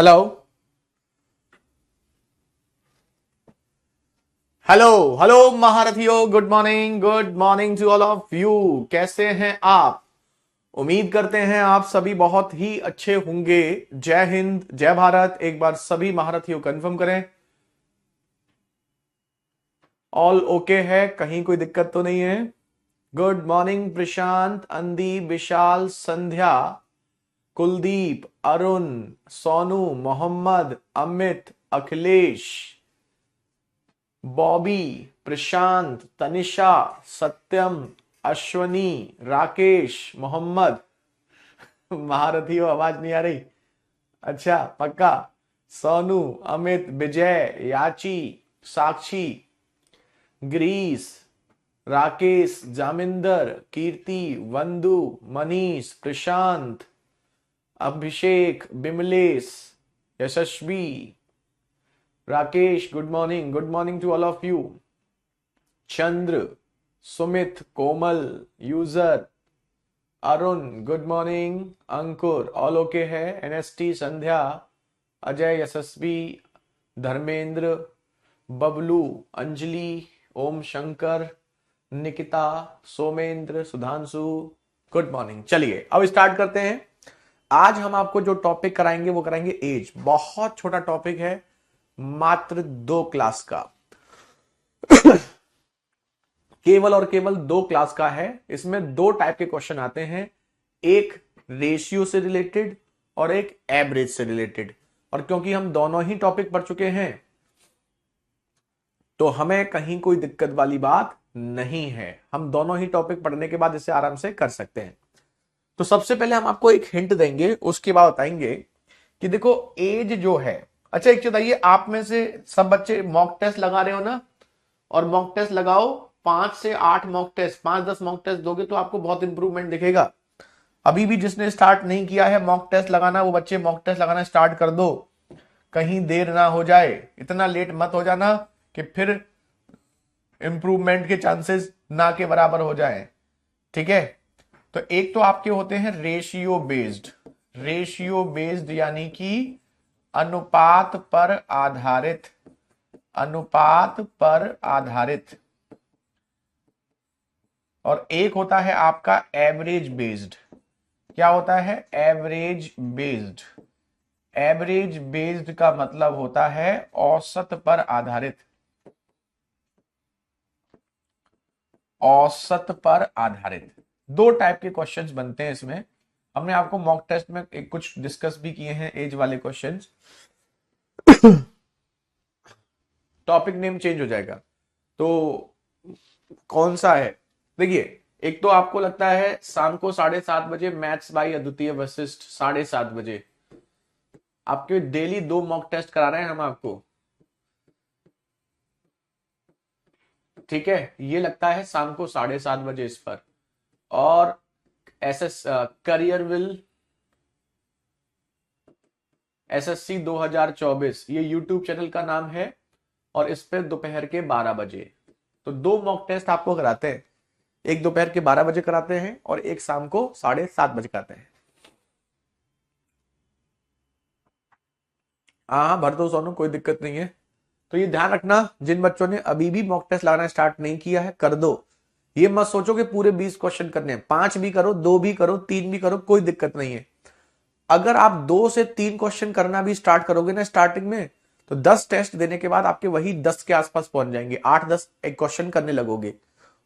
Hello hello hello महारथियों, good morning to all of you. कैसे हैं आप? उम्मीद करते हैं आप सभी बहुत ही अच्छे होंगे। जय हिंद, जय भारत। एक बार सभी महारथियों कंफर्म करें ऑल ओके है, कहीं कोई दिक्कत तो नहीं है। गुड मॉर्निंग प्रशांत, अंदी, विशाल, संध्या, कुलदीप, अरुण, सोनू, मोहम्मद, अमित, अखिलेश, बॉबी, प्रशांत, तनिषा, सत्यम, अश्वनी, राकेश, मोहम्मद। महारथी हो, आवाज नहीं आ रही? अच्छा पक्का। सोनू, अमित, विजय, याची, साक्षी, Greece, Rakesh, Jaminder, Kirti, Vandu, Manish, Prashant, Abhishek, Bimlesh, Yashasvi, Rakesh, good morning to all of you. Chandra, Sumit, Komal, user, Arun, good morning. Ankur, all okay है। NST, Sandhya, Ajay, Yashasvi, Dharmendra, Bablu, Anjali, Om Shankar, Nikita, Somendra, Sudhanshu, good morning. चलिए अब स्टार्ट करते हैं। आज हम आपको जो टॉपिक कराएंगे वो कराएंगे एज। बहुत छोटा टॉपिक है, मात्र 2 क्लास का, केवल और केवल 2 क्लास का है। इसमें 2 टाइप के क्वेश्चन आते हैं, एक रेशियो से रिलेटेड और एक एवरेज से रिलेटेड। और क्योंकि हम दोनों ही टॉपिक पढ़ चुके हैं तो हमें कहीं कोई दिक्कत वाली बात नहीं है। हम दोनों ही टॉपिक पढ़ने के बाद इसे आराम से कर सकते हैं। तो सबसे पहले हम आपको एक हिंट देंगे, उसके बाद बताएंगे कि देखो एज जो है। अच्छा एक चीज बताइए, आप में से सब बच्चे मॉक टेस्ट लगा रहे हो ना? और मॉक टेस्ट लगाओ, 5 से 8 मॉक टेस्ट, 5-10 मॉक टेस्ट दोगे तो आपको बहुत इंप्रूवमेंट दिखेगा। अभी भी जिसने स्टार्ट नहीं किया है मॉक टेस्ट लगाना, वो बच्चे मॉक टेस्ट लगाना स्टार्ट कर दो, कहीं देर ना हो जाए। इतना लेट मत हो जाना कि फिर इंप्रूवमेंट के चांसेस ना के बराबर हो जाए। ठीक है, तो एक तो आपके होते हैं रेशियो बेस्ड। रेशियो बेस्ड यानी कि अनुपात पर आधारित, अनुपात पर आधारित। और एक होता है आपका एवरेज बेस्ड। क्या होता है? Average based. एवरेज बेस्ड का मतलब होता है औसत पर आधारित, औसत पर आधारित। 2 टाइप के क्वेश्चंस बनते हैं इसमें। हमने आपको मॉक टेस्ट में एक कुछ डिस्कस भी किए हैं एज वाले क्वेश्चंस। टॉपिक नेम चेंज हो जाएगा तो कौन सा है? देखिए, एक तो आपको लगता है शाम को 7:30 बजे मैथ्स बाई अद्वितीय वशिष्ठ, 7:30 बजे आपके डेली 2 मॉक टेस्ट करा रहे हैं हम आपको। ठीक है, ये लगता है शाम को 7:30 बजे इस पर। और एसएस करियर विल एसएससी 2024, ये यूट्यूब चैनल का नाम है। और इस पे दोपहर के 12 बजे। तो 2 मॉक टेस्ट आपको कराते हैं, एक दोपहर के 12 बजे कराते हैं और एक शाम को 7:30 बजे कराते हैं। हाँ भर दो सोनू, कोई दिक्कत नहीं है। तो ये ध्यान रखना, जिन बच्चों ने अभी भी मॉक टेस्ट लगाना स्टार्ट नहीं किया है कर दो। ये मत सोचो कि पूरे 20 क्वेश्चन करने हैं, 5 भी करो, 2 भी करो, 3 भी करो, कोई दिक्कत नहीं है। अगर आप 2 से 3 क्वेश्चन करना भी स्टार्ट करोगे ना स्टार्टिंग में, तो 10 टेस्ट देने के बाद आपके वही 10 के आसपास पहुंच जाएंगे, 8-10 एक क्वेश्चन करने लगोगे।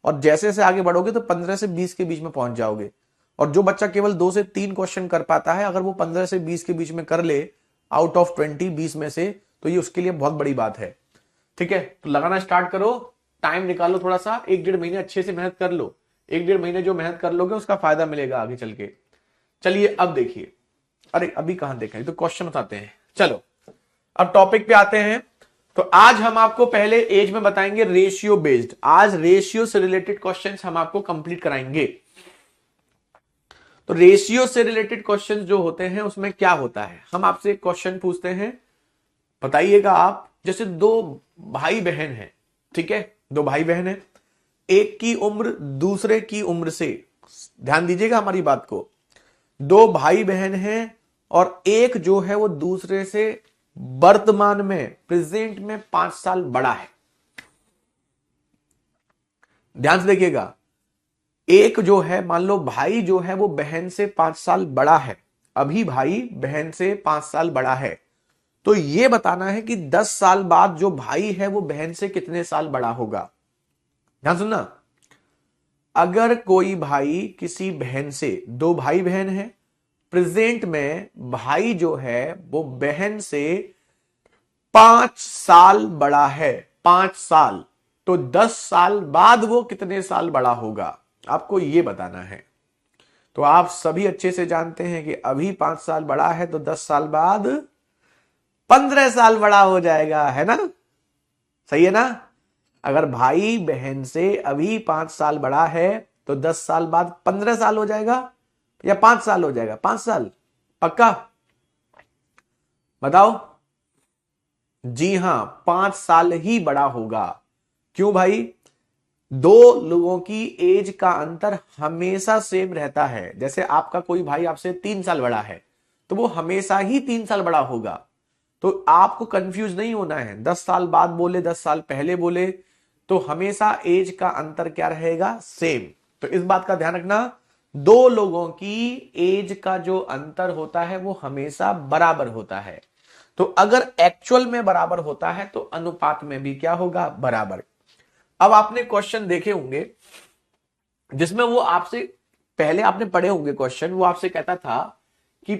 और जैसे जैसे आगे बढ़ोगे तो 15 से 20 के बीच में पहुंच जाओगे। और जो बच्चा केवल 2 से 3 क्वेश्चन कर पाता है, अगर वो 15 से 20 के बीच में कर ले आउट ऑफ 20, 20 में से, तो ये उसके लिए बहुत बड़ी बात है। ठीक है, तो लगाना स्टार्ट करो, टाइम निकालो थोड़ा सा, 1-1.5 महीने अच्छे से मेहनत कर लो। 1-1.5 महीने जो मेहनत कर लोगे उसका फायदा मिलेगा आगे चल के। चलिए अब देखिए, अरे अभी कहां देखा, तो क्वेश्चन बताते हैं। चलो अब टॉपिक पे आते हैं। तो आज हम आपको पहले एज में बताएंगे रेशियो बेस्ड। आज रेशियो से रिलेटेड क्वेश्चंस हम आपको कंप्लीट कराएंगे। तो रेशियो से रिलेटेड क्वेश्चंस जो होते हैं उसमें क्या होता है, हम आपसे एक क्वेश्चन पूछते हैं, बताइएगा आप। जैसे 2 भाई बहन हैं, ठीक है, 2 भाई बहन हैं, एक की उम्र दूसरे की उम्र से, ध्यान दीजिएगा हमारी बात को, 2 भाई बहन हैं और एक जो है वो दूसरे से वर्तमान में प्रेजेंट में 5 साल बड़ा है। ध्यान से देखिएगा, एक जो है मान लो भाई जो है वो बहन से 5 साल बड़ा है, अभी भाई बहन से 5 साल बड़ा है, तो ये बताना है कि 10 साल बाद जो भाई है वो बहन से कितने साल बड़ा होगा। ध्यान सुनना, अगर कोई भाई किसी बहन से, दो भाई बहन है, प्रेजेंट में भाई जो है वो बहन से 5 साल बड़ा है, 5 साल, तो 10 साल बाद वो कितने साल बड़ा होगा, आपको ये बताना है। तो आप सभी अच्छे से जानते हैं कि अभी 5 साल बड़ा है तो 10 साल बाद 15 साल बड़ा हो जाएगा, है ना? सही है ना? अगर भाई बहन से अभी 5 साल बड़ा है तो 10 साल बाद 15 साल हो जाएगा या 5 साल हो जाएगा? 5 साल पक्का? बताओ। जी हां, 5 साल ही बड़ा होगा। क्यों भाई? दो लोगों की एज का अंतर हमेशा सेम रहता है। जैसे आपका कोई भाई आपसे 3 साल बड़ा है तो वो हमेशा ही 3 साल बड़ा होगा। तो आपको कंफ्यूज नहीं होना है, 10 साल बाद बोले 10 साल पहले बोले, तो हमेशा एज का अंतर क्या रहेगा? सेम। तो इस बात का ध्यान रखना, दो लोगों की एज का जो अंतर होता है वो हमेशा बराबर होता है। तो अगर एक्चुअल में बराबर होता है तो अनुपात में भी क्या होगा? बराबर। अब आपने क्वेश्चन देखे होंगे जिसमें वो आपसे, पहले आपने पढ़े होंगे क्वेश्चन, वो आपसे कहता था कि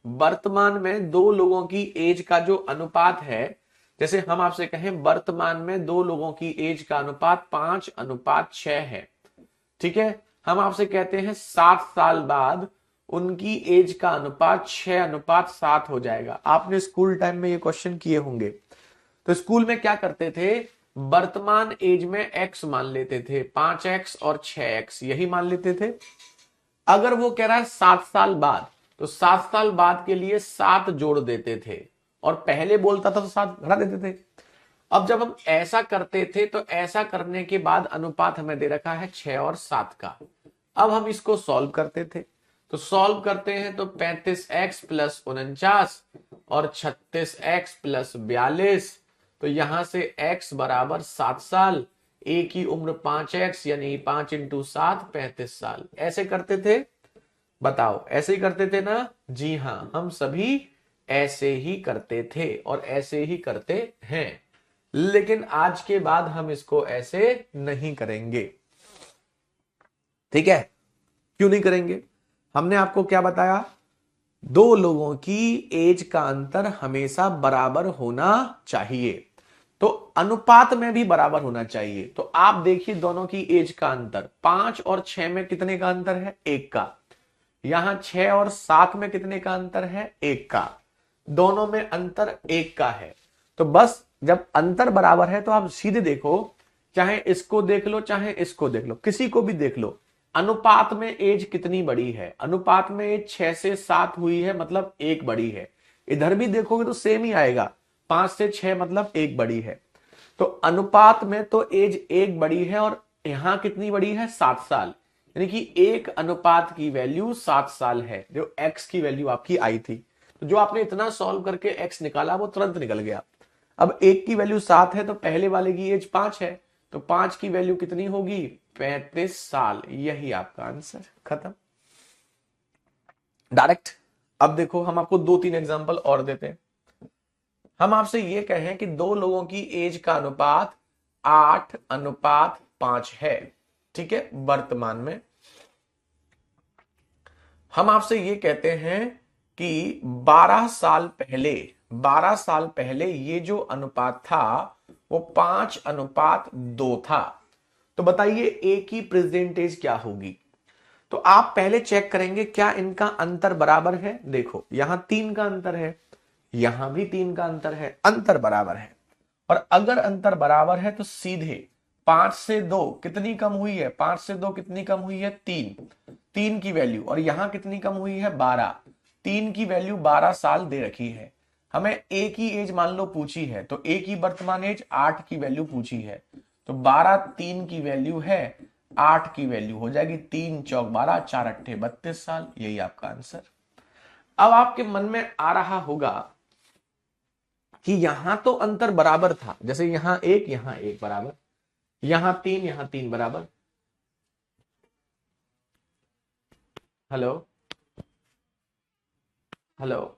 वर्तमान में दो लोगों की एज का जो अनुपात है, जैसे हम आपसे कहें वर्तमान में दो लोगों की एज का अनुपात 5:6 है, ठीक है? हम आपसे कहते हैं 7 साल बाद उनकी एज का अनुपात 6:7 हो जाएगा। आपने स्कूल टाइम में ये क्वेश्चन किए होंगे। तो स्कूल में क्या करते थे, वर्तमान एज में x मान लेते थे, 5x और 6x यही मान लेते थे। अगर वो कह रहा है 7 साल बाद, तो 7 साल बाद के लिए 7 जोड़ देते थे, और पहले बोलता था तो 7 घटा देते थे। अब जब हम ऐसा करते थे तो ऐसा करने के बाद अनुपात हमें दे रखा है 6 और 7 का। अब हम इसको सॉल्व करते थे, तो सॉल्व करते हैं तो 35x प्लस 49 और 36x प्लस 42, तो यहां से x बराबर 7 साल, a की उम्र 5x यानी 5 इंटू 7 35 साल। ऐसे करते थे? बताओ, ऐसे ही करते थे ना? जी हां, हम सभी ऐसे ही करते थे और ऐसे ही करते हैं, लेकिन आज के बाद हम इसको ऐसे नहीं करेंगे। ठीक है? क्यों नहीं करेंगे? हमने आपको क्या बताया, दो लोगों की एज का अंतर हमेशा बराबर होना चाहिए, तो अनुपात में भी बराबर होना चाहिए। तो आप देखिए दोनों की एज का अंतर, 5 और 6 में कितने का अंतर है? 1 का। यहां 6 और 7 में कितने का अंतर है? 1 का। दोनों में अंतर 1 का है। तो बस जब अंतर बराबर है तो आप सीधे देखो, चाहे इसको देख लो चाहे इसको देख लो, किसी को भी देख लो, अनुपात में एज कितनी बड़ी है? अनुपात में एज 6 से 7 हुई है, मतलब 1 बड़ी है। इधर भी देखोगे तो सेम ही आएगा, 5 से 6 मतलब 1 बड़ी है। तो अनुपात में तो एज 1 बड़ी है, और यहां कितनी बड़ी है? 7 साल। यानी कि 1 अनुपात की वैल्यू 7 साल है, जो x की वैल्यू आपकी आई थी। तो जो आपने इतना सॉल्व करके x निकाला वो तुरंत निकल गया। अब 1 की वैल्यू 7 है तो पहले वाले की एज 5 है, तो 5 की वैल्यू कितनी होगी? 35 साल। यही आपका आंसर, खत्म, डायरेक्ट। अब देखो हम आपको 2-3 एग्जांपल और देते हैं। हम आपसे ये कहें कि दो लोगों की एज का अनुपात 8:5 है, ठीक है, वर्तमान में। हम आपसे ये कहते हैं कि 12 साल पहले ये जो अनुपात था वो 5:2 था। तो बताइए ए की प्रेजेंटेज क्या होगी? तो आप पहले चेक करेंगे क्या इनका अंतर बराबर है। देखो यहां 3 का अंतर है, यहां भी 3 का अंतर है, अंतर बराबर है। और अगर अंतर बराबर है तो सीधे 5 से 2 कितनी कम हुई है? 5 से 2 कितनी कम हुई है? 3 की वैल्यू, और यहां कितनी कम हुई है? 12। 3 की वैल्यू 12 साल दे रखी है। हमें ए की एज मान लो पूछी है, तो ए की वर्तमान एज 8 की वैल्यू पूछी है, तो 12 3 की वैल्यू है, 8 की वैल्यू हो जाएगी 3 चौक 12, 4 अट्ठे 32 साल। यही आपका आंसर। अब आपके मन में आ रहा होगा कि यहां तो अंतर बराबर था, जैसे यहां एक बराबर, यहां तीन बराबर। हेलो हेलो,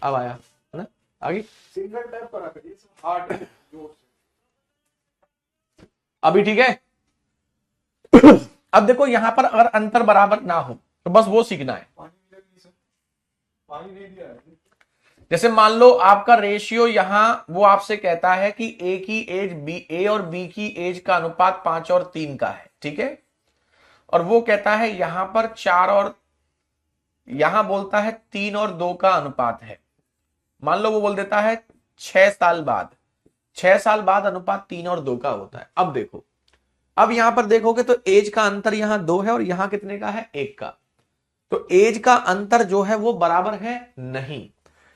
अब आया है ना, आगे सिंगल टैप करा करिए, हार्ड जोर से। अभी ठीक है। अब देखो यहां पर अगर अंतर बराबर ना हो तो बस वो सीखना है। पानी नहीं दिया है। जैसे मान लो आपका रेशियो यहां वो आपसे कहता है कि ए की एज बी, ए और बी की एज का अनुपात 5 और 3 का है, ठीक है। और वो कहता है यहां पर 4 और यहां बोलता है 3 और 2 का अनुपात है। मान लो वो बोल देता है 6 साल बाद, 6 साल बाद अनुपात 3 और 2 का होता है। अब देखो, अब यहां पर देखोगे तो एज का अंतर यहां 2 है और यहां कितने का है, 1 का। तो एज का अंतर जो है वो बराबर है नहीं,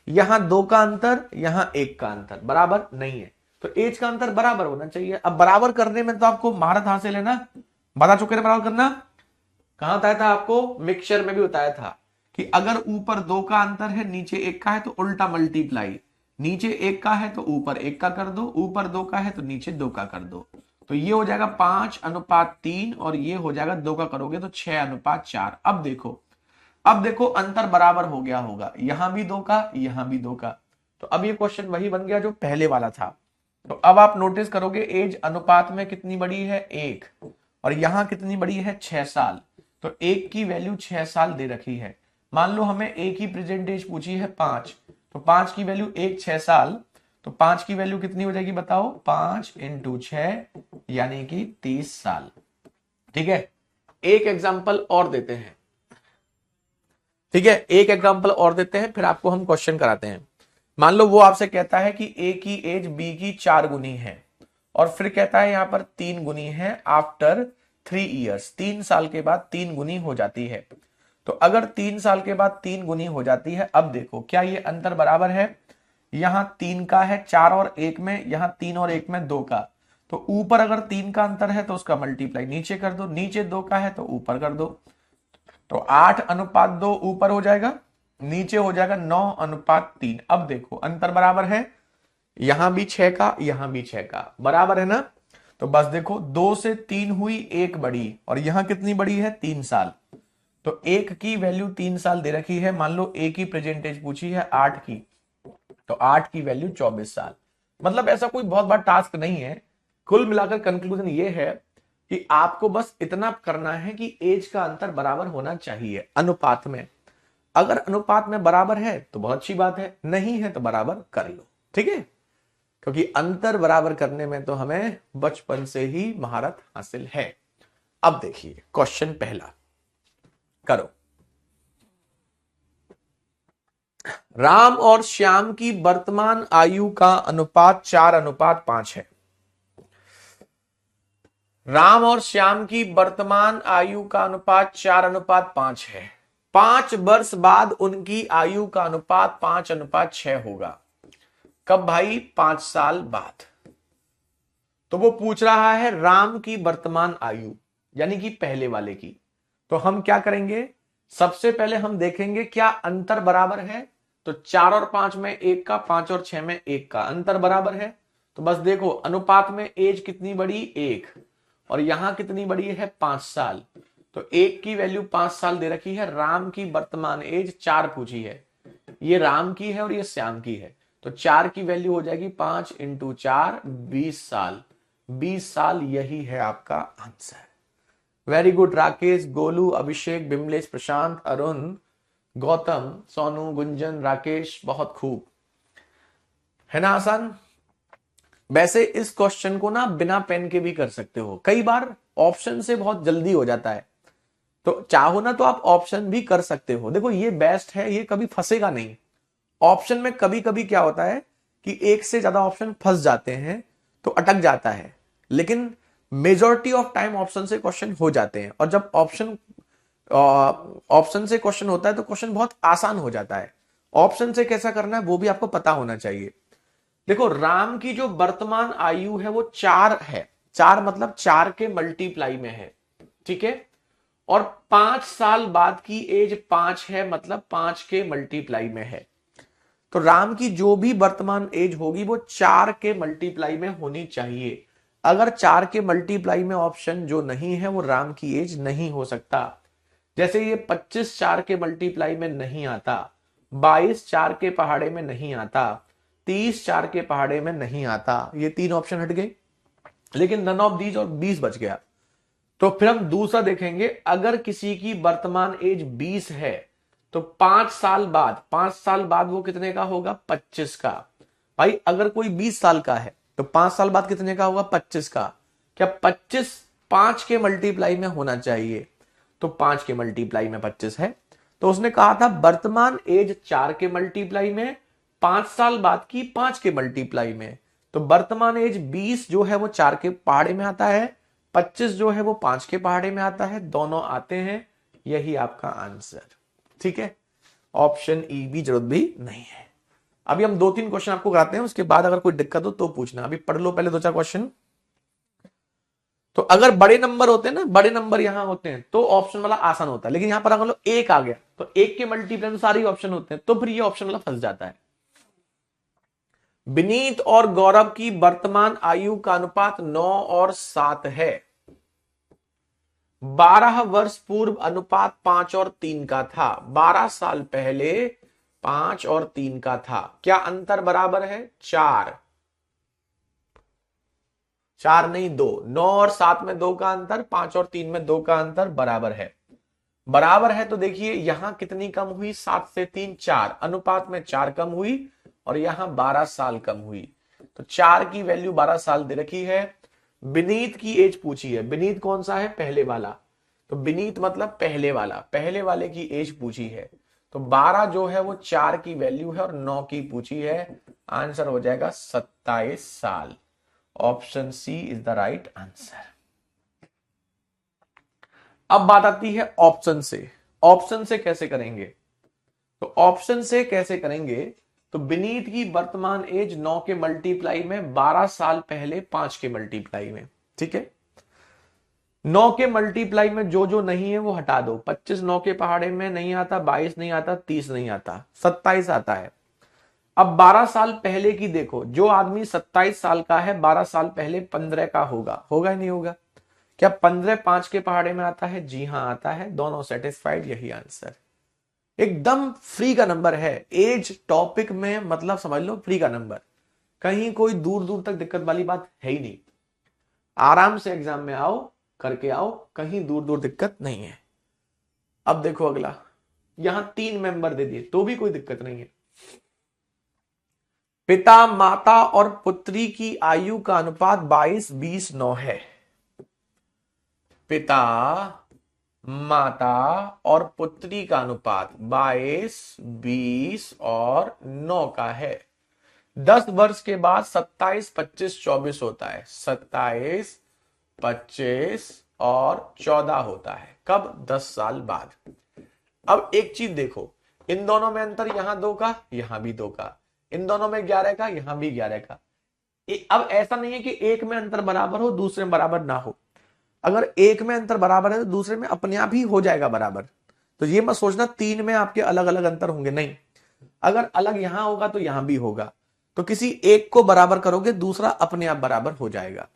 यहां 2 का अंतर, यहां 1 का अंतर बराबर नहीं है। तो एज का अंतर बराबर होना चाहिए। अब बराबर करने में तो आपको महारत हासिल है ना, बता चुके ना बराबर करना। कहां बताया था आपको, मिक्सचर में भी बताया था कि अगर ऊपर 2 का अंतर है, नीचे 1 का है, तो उल्टा मल्टीप्लाई, नीचे 1 का है तो ऊपर 1 का कर दो, ऊपर 2 का है तो नीचे 2 का कर दो। तो ये हो जाएगा 5:3 और ये हो जाएगा 2 का करोगे तो 6:4। अब देखो अंतर बराबर हो गया होगा, यहां भी 2 का, यहां भी 2 का। तो अब ये क्वेश्चन वही बन गया जो पहले वाला था। तो अब आप नोटिस करोगे एज अनुपात में कितनी बड़ी है, 1, और यहां कितनी बड़ी है, 6 साल। तो 1 की वैल्यू 6 साल दे रखी है। मान लो हमें ए की प्रेजेंट एज पूछी है 5, तो 5 की वैल्यू 1 6 साल, तो 5 की वैल्यू कितनी हो जाएगी बताओ, 5 × 6 यानी कि 30 साल। ठीक है, एक एग्जाम्पल और देते हैं, ठीक है, एक एग्जाम्पल और देते हैं फिर आपको हम क्वेश्चन कराते हैं। मान लो वो आपसे कहता है कि ए की एज बी की 4 गुनी है, और फिर कहता है यहां पर 3 गुनी है आफ्टर 3 ईयर्स, 3 साल के बाद 3 गुनी हो जाती है। तो अगर 3 साल के बाद 3 गुनी हो जाती है, अब देखो क्या ये अंतर बराबर है, यहां 3 का है 4 और 1 में, यहां 3 और 1 में 2 का। तो ऊपर अगर 3 का अंतर है तो उसका मल्टीप्लाई नीचे कर दो, नीचे 2 का है तो ऊपर कर दो। तो 8:2 ऊपर हो जाएगा, नीचे हो जाएगा 9:3। अब देखो अंतर बराबर है, यहां भी 6 का, यहां भी 6 का, बराबर है ना। तो बस देखो 2 से 3 हुई, 1 बड़ी, और यहां कितनी बड़ी है, 3 साल। तो 1 की वैल्यू 3 साल दे रखी है, मान लो ए की प्रेजेंटेज पूछी है 8 की, तो 8 की वैल्यू 24 साल। मतलब ऐसा कोई बहुत बड़ा टास्क नहीं है। कुल मिलाकर कंक्लूजन ये है कि आपको बस इतना करना है कि एज का अंतर बराबर होना चाहिए अनुपात में। अगर अनुपात में बराबर है तो बहुत अच्छी बात है, नहीं है तो बराबर कर लो, ठीक है। क्योंकि अंतर बराबर करने में तो हमें बचपन से ही महारत हासिल है। अब देखिए क्वेश्चन पहला करो। राम और श्याम की वर्तमान आयु का अनुपात 4:5 है। राम और श्याम की वर्तमान आयु का अनुपात 4:5 है। 5 वर्ष बाद उनकी आयु का अनुपात 5:6 होगा। कब भाई, 5 साल बाद। तो वो पूछ रहा है राम की वर्तमान आयु, यानी कि पहले वाले की। तो हम क्या करेंगे, सबसे पहले हम देखेंगे क्या अंतर बराबर है। तो 4 और 5 में 1 का, 5 और 6 में 1 का, अंतर बराबर है। तो बस देखो अनुपात में एज कितनी बड़ी, 1, और यहां कितनी बड़ी है, 5 साल। तो 1 की वैल्यू 5 साल दे रखी है, राम की वर्तमान एज 4 पूछी है, ये राम की है और ये श्याम की है। तो 4 की वैल्यू हो जाएगी 5 इंटू 4, 20 साल। 20 साल यही है आपका answer. Very good Rakesh, Golu, Abhishek, Bimlesh, Prashant, Arun, Gautam, Sonu, Gunjan, Rakesh, बहुत खूब। है ना आसान? वैसे इस क्वेश्चन को ना बिना पेन के भी कर सकते हो, कई बार ऑप्शन से बहुत जल्दी हो जाता है, तो चाहो ना तो आप ऑप्शन भी कर सकते हो। देखो ये बेस्ट है, ये कभी फंसेगा नहीं। ऑप्शन में कभी कभी क्या होता है कि एक से ज्यादा ऑप्शन फंस जाते हैं तो अटक जाता है, लेकिन मेजॉरिटी ऑफ टाइम ऑप्शन से क्वेश्चन हो जाते हैं। और जब ऑप्शन से क्वेश्चन होता है तो क्वेश्चन बहुत आसान हो जाता है। ऑप्शन से कैसा करना है वो भी आपको पता होना चाहिए। देखो राम की जो वर्तमान आयु है वो 4 है, 4 मतलब 4 के मल्टीप्लाई में है, ठीक है। और 5 साल बाद की एज 5 है, मतलब 5 के मल्टीप्लाई में है। तो राम की जो भी वर्तमान एज होगी वो 4 के मल्टीप्लाई में होनी चाहिए। अगर 4 के मल्टीप्लाई में ऑप्शन जो नहीं है वो राम की एज नहीं हो सकता। जैसे ये 25 4 के मल्टीप्लाई में नहीं आता, 22 4 के पहाड़े में नहीं आता, 30 4 के पहाड़े में नहीं आता। ये 3 ऑप्शन हट गए, लेकिन नन ऑफ दीज और 20 बच गया। तो फिर हम दूसरा देखेंगे, अगर किसी की वर्तमान एज 20 है तो 5 साल बाद, 5 साल बाद वो कितने का होगा? 25 का। भाई अगर कोई 20 साल का है तो 5 साल बाद कितने का होगा? 25 का। क्या 25 5 के मल्टीप्लाई में होना चाहिए? तो 5 के मल्टीप्लाई में 25 है। तो उसने कहा था वर्तमान एज 4 के मल्टीप्लाई में, 5 साल बाद की 5 के मल्टीप्लाई में। तो वर्तमान एज 20 जो है वो 4 के पहाड़े में आता है, 25 जो है वो 5 के पहाड़े में आता है, दोनों आते हैं, यही आपका आंसर। ठीक है, ऑप्शन ई भी जरूरत भी नहीं है। अभी हम 2-3 क्वेश्चन आपको कराते हैं, उसके बाद अगर कोई दिक्कत हो तो पूछना। अभी पढ़ लो पहले 2-4 क्वेश्चन। तो अगर बड़े नंबर होते हैं ना, बड़े नंबर यहां होते हैं तो ऑप्शन वाला आसान होता है, लेकिन यहां पर अगर लो एक आ गया तो एक के मल्टीप्लाई में सारे ऑप्शन होते हैं, तो फिर ये ऑप्शन वाला फंस जाता है। विनीत और गौरव की वर्तमान आयु का अनुपात 9 और 7 है। 12 वर्ष पूर्व अनुपात 5 और 3 का था। 12 साल पहले 5 और 3 का था। क्या अंतर बराबर है? 4। 4 नहीं 2। 9 और 7 में 2 का अंतर, 5 और 3 में 2 का अंतर, बराबर है। बराबर है तो देखिए यहां कितनी कम हुई? 7 से 3 4, अनुपात में 4 कम हुई, और यहां 12 साल कम हुई। तो 4 की वैल्यू 12 साल दे रखी है। विनीत की एज पूछी है। विनीत कौन सा है? पहले वाला। तो विनीत मतलब पहले वाला, पहले वाले की एज पूछी है। तो 12 जो है वो 4 की वैल्यू है और 9 की पूछी है। आंसर हो जाएगा 27 साल। Option C is the right answer. अब बात आती है ऑप्शन से। ऑप्शन से कैसे करेंगे? तो ऑप्शन से कैसे करेंगे, तो विनीत की वर्तमान एज 9 के मल्टीप्लाई में, 12 साल पहले 5 के मल्टीप्लाई में। ठीक है, 9 के मल्टीप्लाई में जो जो नहीं है वो हटा दो। 25 9 के पहाड़े में नहीं आता, 22 नहीं आता, 30 नहीं आता, 27 आता है। अब 12 साल पहले की देखो, जो आदमी 27 साल का है 12 साल पहले 15 का होगा, होगा ही नहीं होगा? क्या 15 5 के पहाड़े में आता है? जी हां आता है। दोनों सेटिस्फाइड, यही आंसर। एकदम फ्री का नंबर है। एज टॉपिक में मतलब समझ लो फ्री का नंबर, कहीं कोई दूर दूर तक दिक्कत वाली बात है ही नहीं। आराम से एग्जाम में आओ, करके आओ, कहीं दूर दूर दिक्कत नहीं है। अब देखो अगला, यहां 3 मेंबर दे दिए तो भी कोई दिक्कत नहीं है। पिता माता और पुत्री की आयु का अनुपात 22 20 9 है। पिता माता और पुत्री का अनुपात 22 20 और 9 का है। 10 वर्ष के बाद 27 25 24 होता है। 27 25 और 14 होता है। कब? 10 साल बाद। अब एक चीज देखो, इन दोनों में अंतर, यहां 2 का, यहां भी 2 का, इन दोनों में 11 का, यहां भी 11 का। अब ऐसा नहीं है कि एक में अंतर बराबर हो दूसरे में बराबर ना हो। अगर एक में अंतर बराबर है तो दूसरे में अपने आप ही हो जाएगा बराबर। तो ये मत सोचना 3 में आपके अलग अलग अंतर होंगे, नहीं। अगर अलग यहां होगा तो यहां भी होगा। तो किसी एक को बराबर करोगे दूसरा अपने आप बराबर हो जाएगा।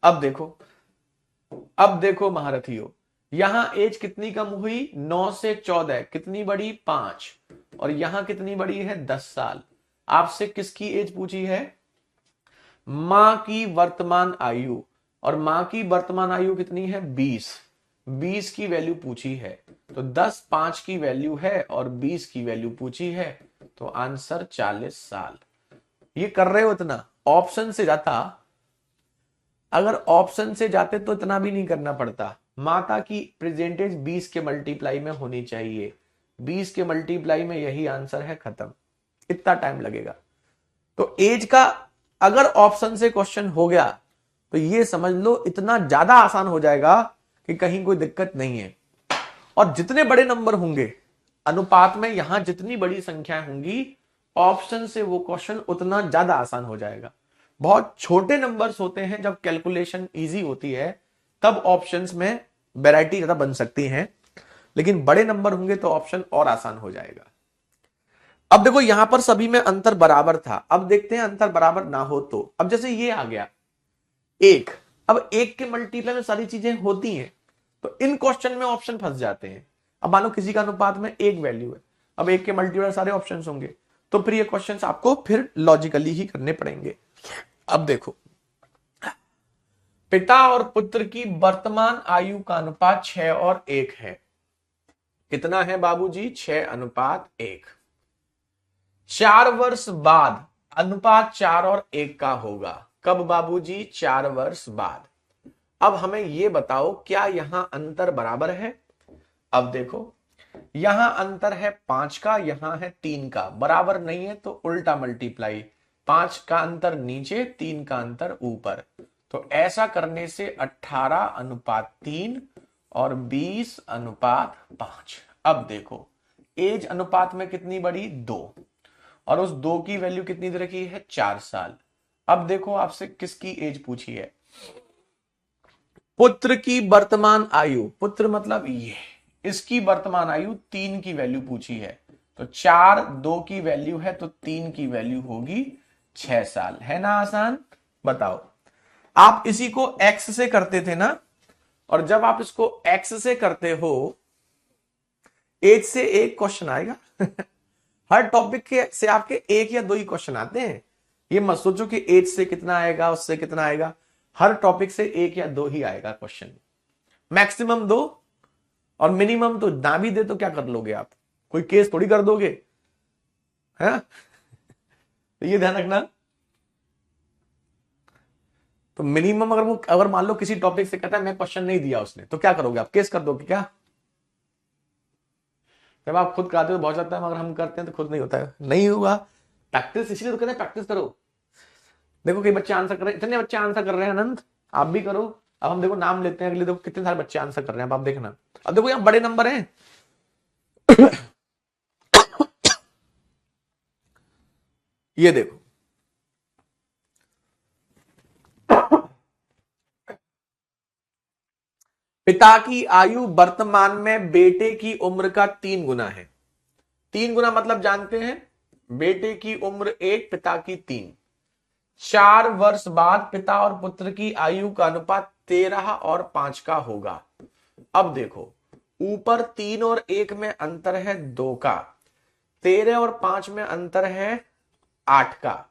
अब देखो, अब देखो महारथियों, यहां एज कितनी कम हुई? 9 से 14, कितनी बड़ी? 5। और यहां कितनी बड़ी है? 10 साल। आपसे किसकी एज पूछी है? मां की वर्तमान आयु। और मां की वर्तमान आयु कितनी है? 20। 20 की वैल्यू पूछी है, तो 10 5 की वैल्यू है और 20 की वैल्यू पूछी है, तो आंसर 40 साल। ये कर रहे हो इतना। ऑप्शन से जाता, अगर ऑप्शन से जाते तो इतना भी नहीं करना पड़ता। माता की प्रेजेंटेज 20 के मल्टीप्लाई में होनी चाहिए, 20 के मल्टीप्लाई में यही आंसर है, खत्म। इतना टाइम लगेगा। तो एज का अगर ऑप्शन से क्वेश्चन हो गया तो ये समझ लो इतना ज्यादा आसान हो जाएगा कि कहीं कोई दिक्कत नहीं है। और जितने बड़े नंबर होंगे अनुपात में, यहां जितनी बड़ी संख्याएं होंगी, ऑप्शन से वो क्वेश्चन उतना ज्यादा आसान हो जाएगा। बहुत छोटे नंबर्स होते हैं, जब कैलकुलेशन इजी होती है तब ऑप्शंस में वैरायटी ज्यादा बन सकती है, लेकिन बड़े नंबर होंगे तो ऑप्शन और आसान हो जाएगा। अब देखो यहां पर सभी में अंतर बराबर था। अब देखते हैं अंतर बराबर ना हो तो। अब जैसे ये आ गया एक, अब एक के मल्टीप्लाई में सारी चीजें होती हैं, तो इन क्वेश्चन में ऑप्शन फंस जाते हैं। अब मान लो किसी का अनुपात में एक वैल्यू है, अब एक के मल्टीप्लाई सारे ऑप्शंस होंगे, तो फिर ये क्वेश्चंस आपको फिर लॉजिकली ही करने पड़ेंगे। अब देखो, पिता और पुत्र की वर्तमान आयु का अनुपात 6 और 1 है। कितना है बाबूजी? 6:1। 4 वर्ष बाद अनुपात 4 और 1 का होगा। कब बाबूजी? 4 वर्ष बाद। अब हमें यह बताओ क्या यहां अंतर बराबर है? अब देखो, यहां अंतर है 5 का, यहां है 3 का। बराबर नहीं है तो उल्टा मल्टीप्लाई, 5 का अंतर नीचे, 3 का अंतर ऊपर। तो ऐसा करने से 18:3 और 20:5। अब देखो, एज अनुपात में कितनी बड़ी? 2, और उस 2 की वैल्यू कितनी दे रखी है? 4 साल। अब देखो आपसे किसकी एज पूछी है? पुत्र की वर्तमान आयु, पुत्र मतलब ये, इसकी वर्तमान आयु 3 की वैल्यू पूछी है। तो 4, 2 की वैल्यू है तो 3 की वैल्यू होगी 6 साल। है ना आसान? बताओ। आप इसी को x से करते थे ना, और जब आप इसको x से करते हो, एज से एक क्वेश्चन आएगा हर टॉपिक के से आपके एक या दो ही क्वेश्चन आते हैं। ये मत सोचो कि एज से कितना आएगा, उससे कितना आएगा। हर टॉपिक से एक या दो ही आएगा क्वेश्चन, मैक्सिमम 2, और मिनिमम तो ना भी दे तो क्या कर लोगे आप? कोई केस थोड़ी कर दोगे, है? तो ये ध्यान रखना। तो मिनिमम अगर मान लो किसी टॉपिक से कहता है मैं क्वेश्चन नहीं दिया उसने, तो क्या करोगे आप? केस कर दोगे क्या? जब आप खुद कराते हो तो बहुत जाता है, मगर हम करते हैं तो खुद नहीं होता है। नहीं हुआ प्रैक्टिस, इसलिए तो कहते हैं प्रैक्टिस करो। देखो कई बच्चे आंसर कर रहे हैं, इतने बच्चे आंसर कर रहे हैं अनंत, आप भी करो। अब हम देखो नाम लेते हैं अगले, देखो कितने सारे बच्चे आंसर कर रहे हैं। अब आप देखना, अब देखो यहाँ बड़े नंबर हैं ये देखो, पिता की आयु वर्तमान में बेटे की उम्र का 3 गुना है। 3 गुना मतलब जानते हैं, बेटे की उम्र 1, पिता की 3। 4 वर्ष बाद पिता और पुत्र की आयु का अनुपात 13 और 5 का होगा। अब देखो, ऊपर 3 और 1 में अंतर है 2 का, 13 और 5 में अंतर है 8 का।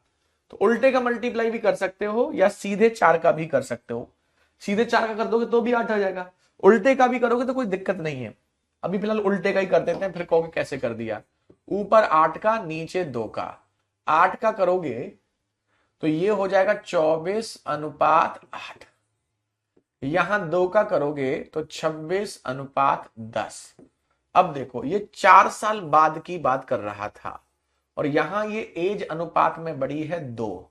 तो उल्टे का मल्टीप्लाई भी कर सकते हो या सीधे 4 का भी कर सकते हो। सीधे 4 का कर दोगे तो भी 8 आ जाएगा, उल्टे का भी करोगे तो कोई दिक्कत नहीं है। अभी फिलहाल उल्टे का ही कर देते हैं, फिर कहोगे कैसे कर दिया। ऊपर 8 का, नीचे 2 का। 8 का करोगे तो ये हो जाएगा 24:8। यहां 2 का करोगे तो 26:10। अब देखो, ये 4 साल बाद की बात कर रहा था, और यहां ये एज अनुपात में बड़ी है 2,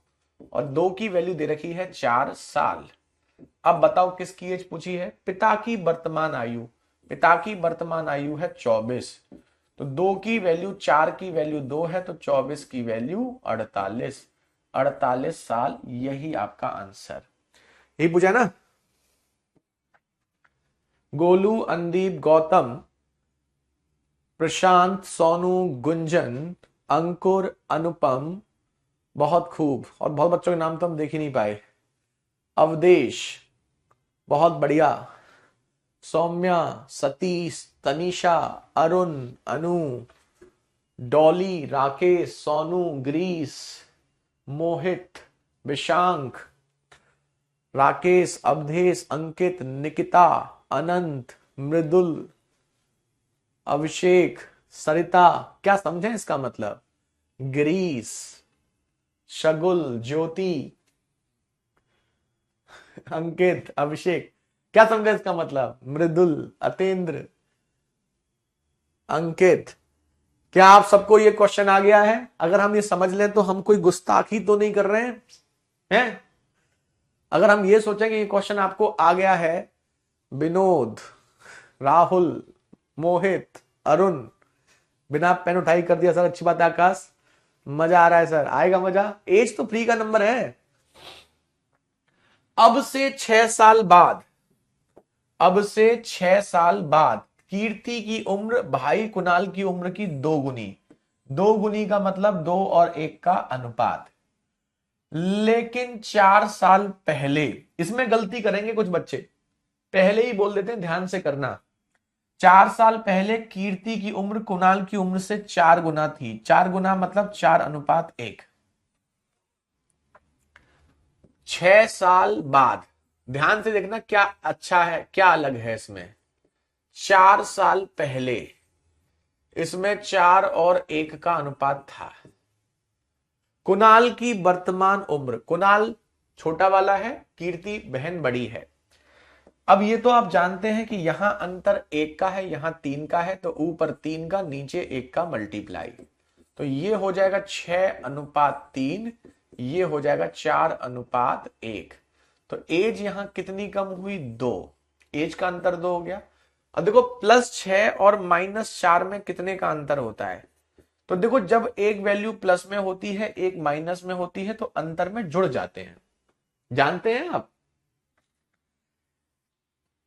और 2 की वैल्यू दे रखी है 4 साल। अब बताओ किसकी एज पूछी है? पिता की वर्तमान आयु। पिता की वर्तमान आयु है 24, तो 2 की वैल्यू 4 की वैल्यू 2 है, तो 24 की वैल्यू 48। 48 साल, यही आपका आंसर। यही पूछा ना? गोलू, अंदीप, गौतम, प्रशांत, सोनू, गुंजन, अंकुर, अनुपम, बहुत खूब। और बहुत बच्चों के नाम तो हम देख ही नहीं पाए। अवधेश, बहुत बढ़िया। सौम्या, सतीश, तनिषा, अरुण, अनु, डॉली, राकेश, सोनू, ग्रीस, मोहित, विशांक, राकेश, अवधेश, अंकित, निकिता, अनंत, मृदुल, अभिषेक, सरिता। क्या समझे इसका मतलब? ग्रीस, शगुल, ज्योति, अंकित, अभिषेक। क्या समझे इसका मतलब? मृदुल, अतेंद्र, अंकित। क्या आप सबको ये क्वेश्चन आ गया है? अगर हम ये समझ लें तो हम कोई गुस्ताखी तो नहीं कर रहे हैं? अगर हम ये सोचें कि ये क्वेश्चन आपको आ गया है, विनोद, राहुल, मोहित, अरुण, बिना पेन उठाई कर दिया सर, अच्छी बात है। आकाश, मजा आ रहा है सर, आएगा मजा। एज तो फ्री का नंबर है। अब से 6 साल बाद, अब से 6 साल बाद कीर्ति की उम्र भाई कुणाल की उम्र की 2 गुनी। 2 गुनी का मतलब 2 और 1 का अनुपात। लेकिन 4 साल पहले, इसमें गलती करेंगे कुछ बच्चे, पहले ही बोल देते हैं, ध्यान से करना। 4 साल पहले कीर्ति की उम्र कुणाल की उम्र से 4 गुना थी। 4 गुना मतलब 4:1। 6 साल बाद, ध्यान से देखना क्या अच्छा है क्या अलग है इसमें। 4 साल पहले इसमें 4 और 1 का अनुपात था। कुणाल की वर्तमान उम्र, कुणाल छोटा वाला है, कीर्ति बहन बड़ी है। अब ये तो आप जानते हैं कि यहां अंतर 1 का है, यहां 3 का है, तो ऊपर 3 का नीचे 1 का मल्टीप्लाई। तो ये हो जाएगा 6:3, ये हो जाएगा 4:1। तो एज यहां कितनी कम हुई? 2। एज का अंतर 2 हो गया। अब देखो +6 और -4 में कितने का अंतर होता है? तो देखो जब एक वैल्यू प्लस में होती है एक माइनस में होती है तो अंतर में जुड़ जाते हैं, जानते हैं आप?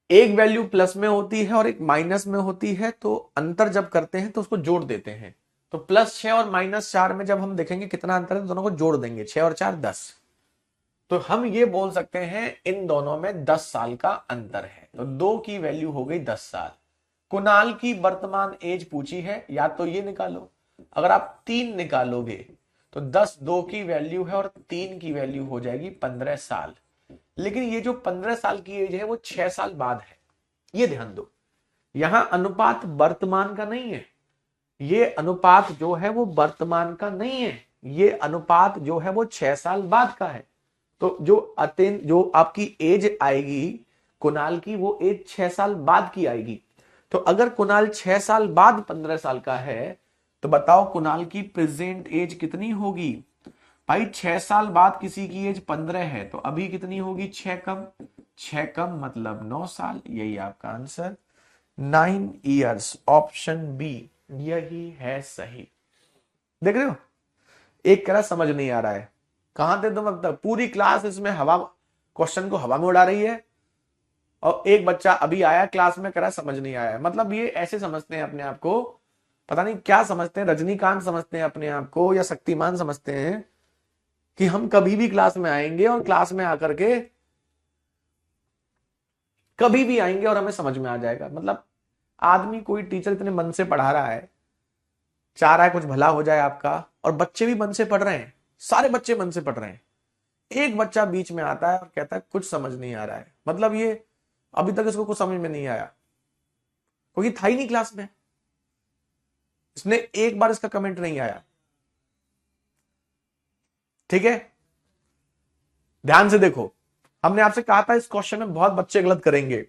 एक वैल्यू प्लस में होती है और एक माइनस में होती है तो अंतर जब करते हैं तो उसको जोड़ देते हैं। तो +6 और -4 में जब हम देखेंगे कितना अंतर है तो दोनों को जोड़ देंगे, 6 और 4 10। तो हम ये बोल सकते हैं इन दोनों में 10 साल का अंतर है। तो 2 की वैल्यू हो गई 10 साल। कुणाल की वर्तमान एज पूछी है, या तो ये निकालो, अगर आप 3 निकालोगे तो 10 2 की वैल्यू है और 3 की वैल्यू हो जाएगी 15 साल। लेकिन ये जो 15 साल की एज है वो 6 साल बाद है, ये ध्यान दो। यहां अनुपात वर्तमान का नहीं है, ये अनुपात जो है वो वर्तमान का नहीं है, ये अनुपात जो है वो 6 साल बाद का है। तो जो आपकी एज आएगी कुणाल की, वो एज 6 साल बाद की आएगी। तो अगर कुणाल 6 साल बाद 15 साल का है तो बताओ कुणाल की प्रेजेंट एज कितनी होगी? भाई 6 साल बाद किसी की एज 15 है तो अभी कितनी होगी? 6 कम, 6 कम मतलब 9 साल। यही आपका आंसर 9 इयर्स, ऑप्शन बी यही है सही। देख रहे हो, एक करा समझ नहीं आ रहा है, कहां थे तुम अब तक? पूरी क्लास इसमें हवा, क्वेश्चन को हवा में उड़ा रही है, और एक बच्चा अभी आया क्लास में, करा समझ नहीं आया। मतलब ये ऐसे समझते हैं अपने आप को, पता नहीं क्या समझते हैं, रजनीकांत समझते हैं अपने आप को या शक्तिमान समझते हैं कि हम कभी भी क्लास में आएंगे और क्लास में आकर के कभी भी आएंगे और हमें समझ में आ जाएगा। मतलब आदमी, कोई टीचर इतने मन से पढ़ा रहा है, चाह रहा है कुछ भला हो जाए आपका, और बच्चे भी मन से पढ़ रहे हैं, सारे बच्चे मन से पढ़ रहे हैं। एक बच्चा बीच में आता है और कहता है कुछ समझ नहीं आ रहा है। मतलब ये अभी तक इसको कुछ समझ में नहीं आया क्योंकि था ही नहीं क्लास में, इसने एक बार इसका कमेंट नहीं आया। ठीक है, ध्यान से देखो, हमने आपसे कहा था इस क्वेश्चन में बहुत बच्चे गलत करेंगे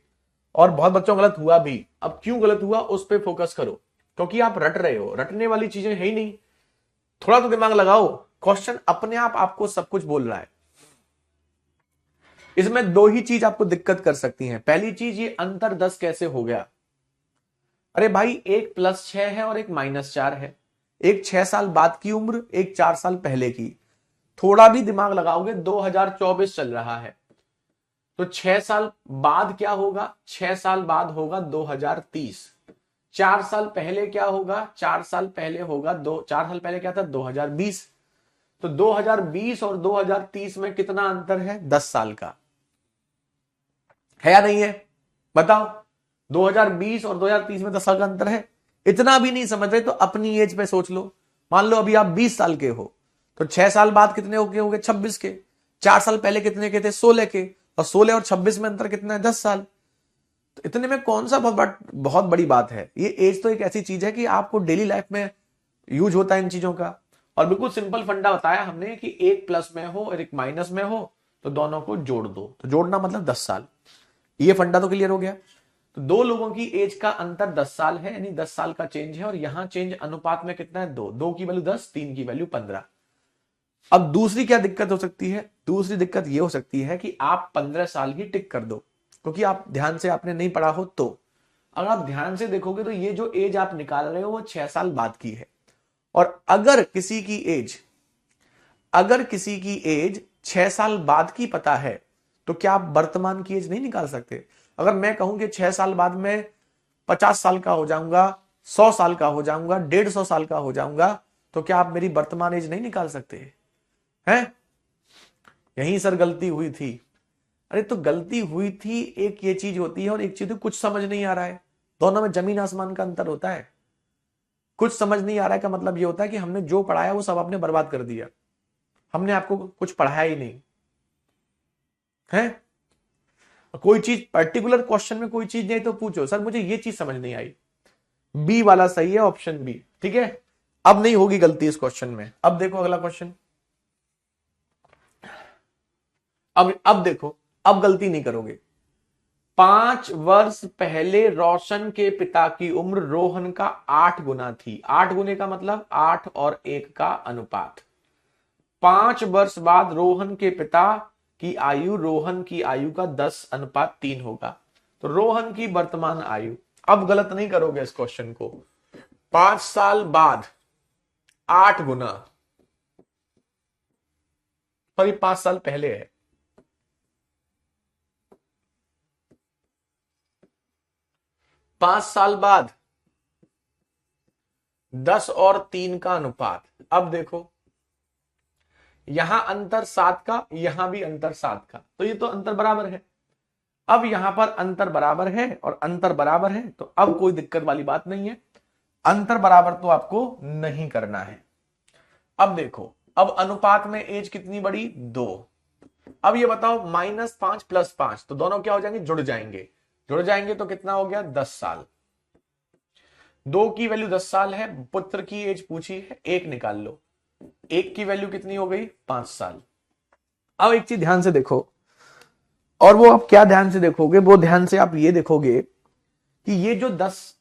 और बहुत बच्चों गलत हुआ भी। अब क्यों गलत हुआ उस पर फोकस करो, क्योंकि आप रट रहे हो, रटने वाली चीजें है ही नहीं। थोड़ा तो दिमाग लगाओ, क्वेश्चन अपने आप आपको सब कुछ बोल रहा है। इसमें 2 ही चीज आपको दिक्कत कर सकती हैं। पहली चीज, ये अंतर 10 कैसे हो गया? अरे भाई, एक +6 है और एक -4 है, एक 6 साल बाद की उम्र, एक 4 साल पहले की। थोड़ा भी दिमाग लगाओगे, 2024 चल रहा है, तो 6 साल बाद क्या होगा? 6 साल बाद होगा 2030। 4 साल पहले क्या होगा? 4 साल पहले होगा 4 साल पहले क्या था? 2020। तो 2020 और 2030 में कितना अंतर है? 10 साल का है या नहीं है? बताओ, 2020 और 2030 में 10 साल का अंतर है इतना भी नहीं समझ रहे तो अपनी एज पे सोच लो। मान लो अभी आप 20 साल के हो, तो 6 साल बाद कितने हो गए 26 के। 4 साल पहले कितने के थे 16 के, और 16 और 26 में अंतर कितना है 10 साल। तो इतने में कौन सा बहुत बड़ी बात है। ये एज तो एक ऐसी चीज है कि आपको डेली लाइफ में यूज होता है इन चीजों का। और बिल्कुल सिंपल फंडा बताया हमने कि एक प्लस में हो और एक माइनस में हो तो दोनों को जोड़ दो, तो जोड़ना मतलब 10 साल। ये फंडा तो क्लियर हो गया। तो दो लोगों की एज का अंतर 10 साल है, यानी 10 साल का चेंज है, और यहां चेंज अनुपात में कितना है 2। 2 की वैल्यू 10, 3 की वैल्यू 15। अब दूसरी क्या दिक्कत हो सकती है, दूसरी दिक्कत यह हो सकती है कि आप 15 साल की टिक कर दो, क्योंकि आप ध्यान से आपने नहीं पढ़ा हो। तो अगर आप ध्यान से देखोगे तो ये जो एज आप निकाल रहे हो वो 6 साल बाद की है। और अगर किसी की एज 6 साल बाद की पता है तो क्या आप वर्तमान की एज नहीं निकाल सकते। अगर मैं कहूं कि 6 साल बाद मैं 50 साल का हो जाऊंगा, 100 साल का हो जाऊंगा, 150 साल का हो जाऊंगा, तो क्या आप मेरी वर्तमान एज नहीं निकाल सकते हैं। यहीं सर गलती हुई थी। अरे तो गलती हुई थी, एक ये चीज होती है और एक चीज कुछ समझ नहीं आ रहा है। दोनों में जमीन आसमान का अंतर होता है। कुछ समझ नहीं आ रहा है का मतलब ये होता है कि हमने जो पढ़ाया वो सब आपने बर्बाद कर दिया, हमने आपको कुछ पढ़ाया ही नहीं है। कोई चीज पर्टिकुलर क्वेश्चन में कोई चीज नहीं तो पूछो सर मुझे ये चीज समझ नहीं आई, बी वाला सही है, ऑप्शन बी ठीक है। अब नहीं होगी गलती इस क्वेश्चन में। अब देखो अगला क्वेश्चन। अब देखो, अब गलती नहीं करोगे। 5 वर्ष पहले रोशन के पिता की उम्र रोहन का 8 गुना थी। 8 गुने का मतलब 8 और 1 का अनुपात। 5 वर्ष बाद रोहन के पिता की आयु रोहन की आयु का 10:3 होगा। तो रोहन की वर्तमान आयु, अब गलत नहीं करोगे इस क्वेश्चन को। 5 साल बाद 8 गुना, सॉरी 5 साल पहले है, 5 साल बाद 10 और 3 का अनुपात। अब देखो यहां अंतर 7 का, यहां भी अंतर 7 का, तो ये तो अंतर बराबर है। अब यहां पर अंतर बराबर है और अंतर बराबर है, तो अब कोई दिक्कत वाली बात नहीं है। अंतर बराबर तो आपको नहीं करना है। अब देखो, अब अनुपात में एज कितनी बड़ी 2। अब ये बताओ -5 + 5, तो दोनों क्या हो जाएंगे जुड़ जाएंगे। जुड़ जाएंगे तो कितना हो गया 10 साल। 2 की वैल्यू 10 साल है, पुत्र की एज पूछी है, 1 निकाल लो। 1 की वैल्यू कितनी हो गई 5 साल। अब एक चीज ध्यान से देखो, और वो आप क्या ध्यान से देखोगे, वो ध्यान से आप ये देखोगे कि ये जो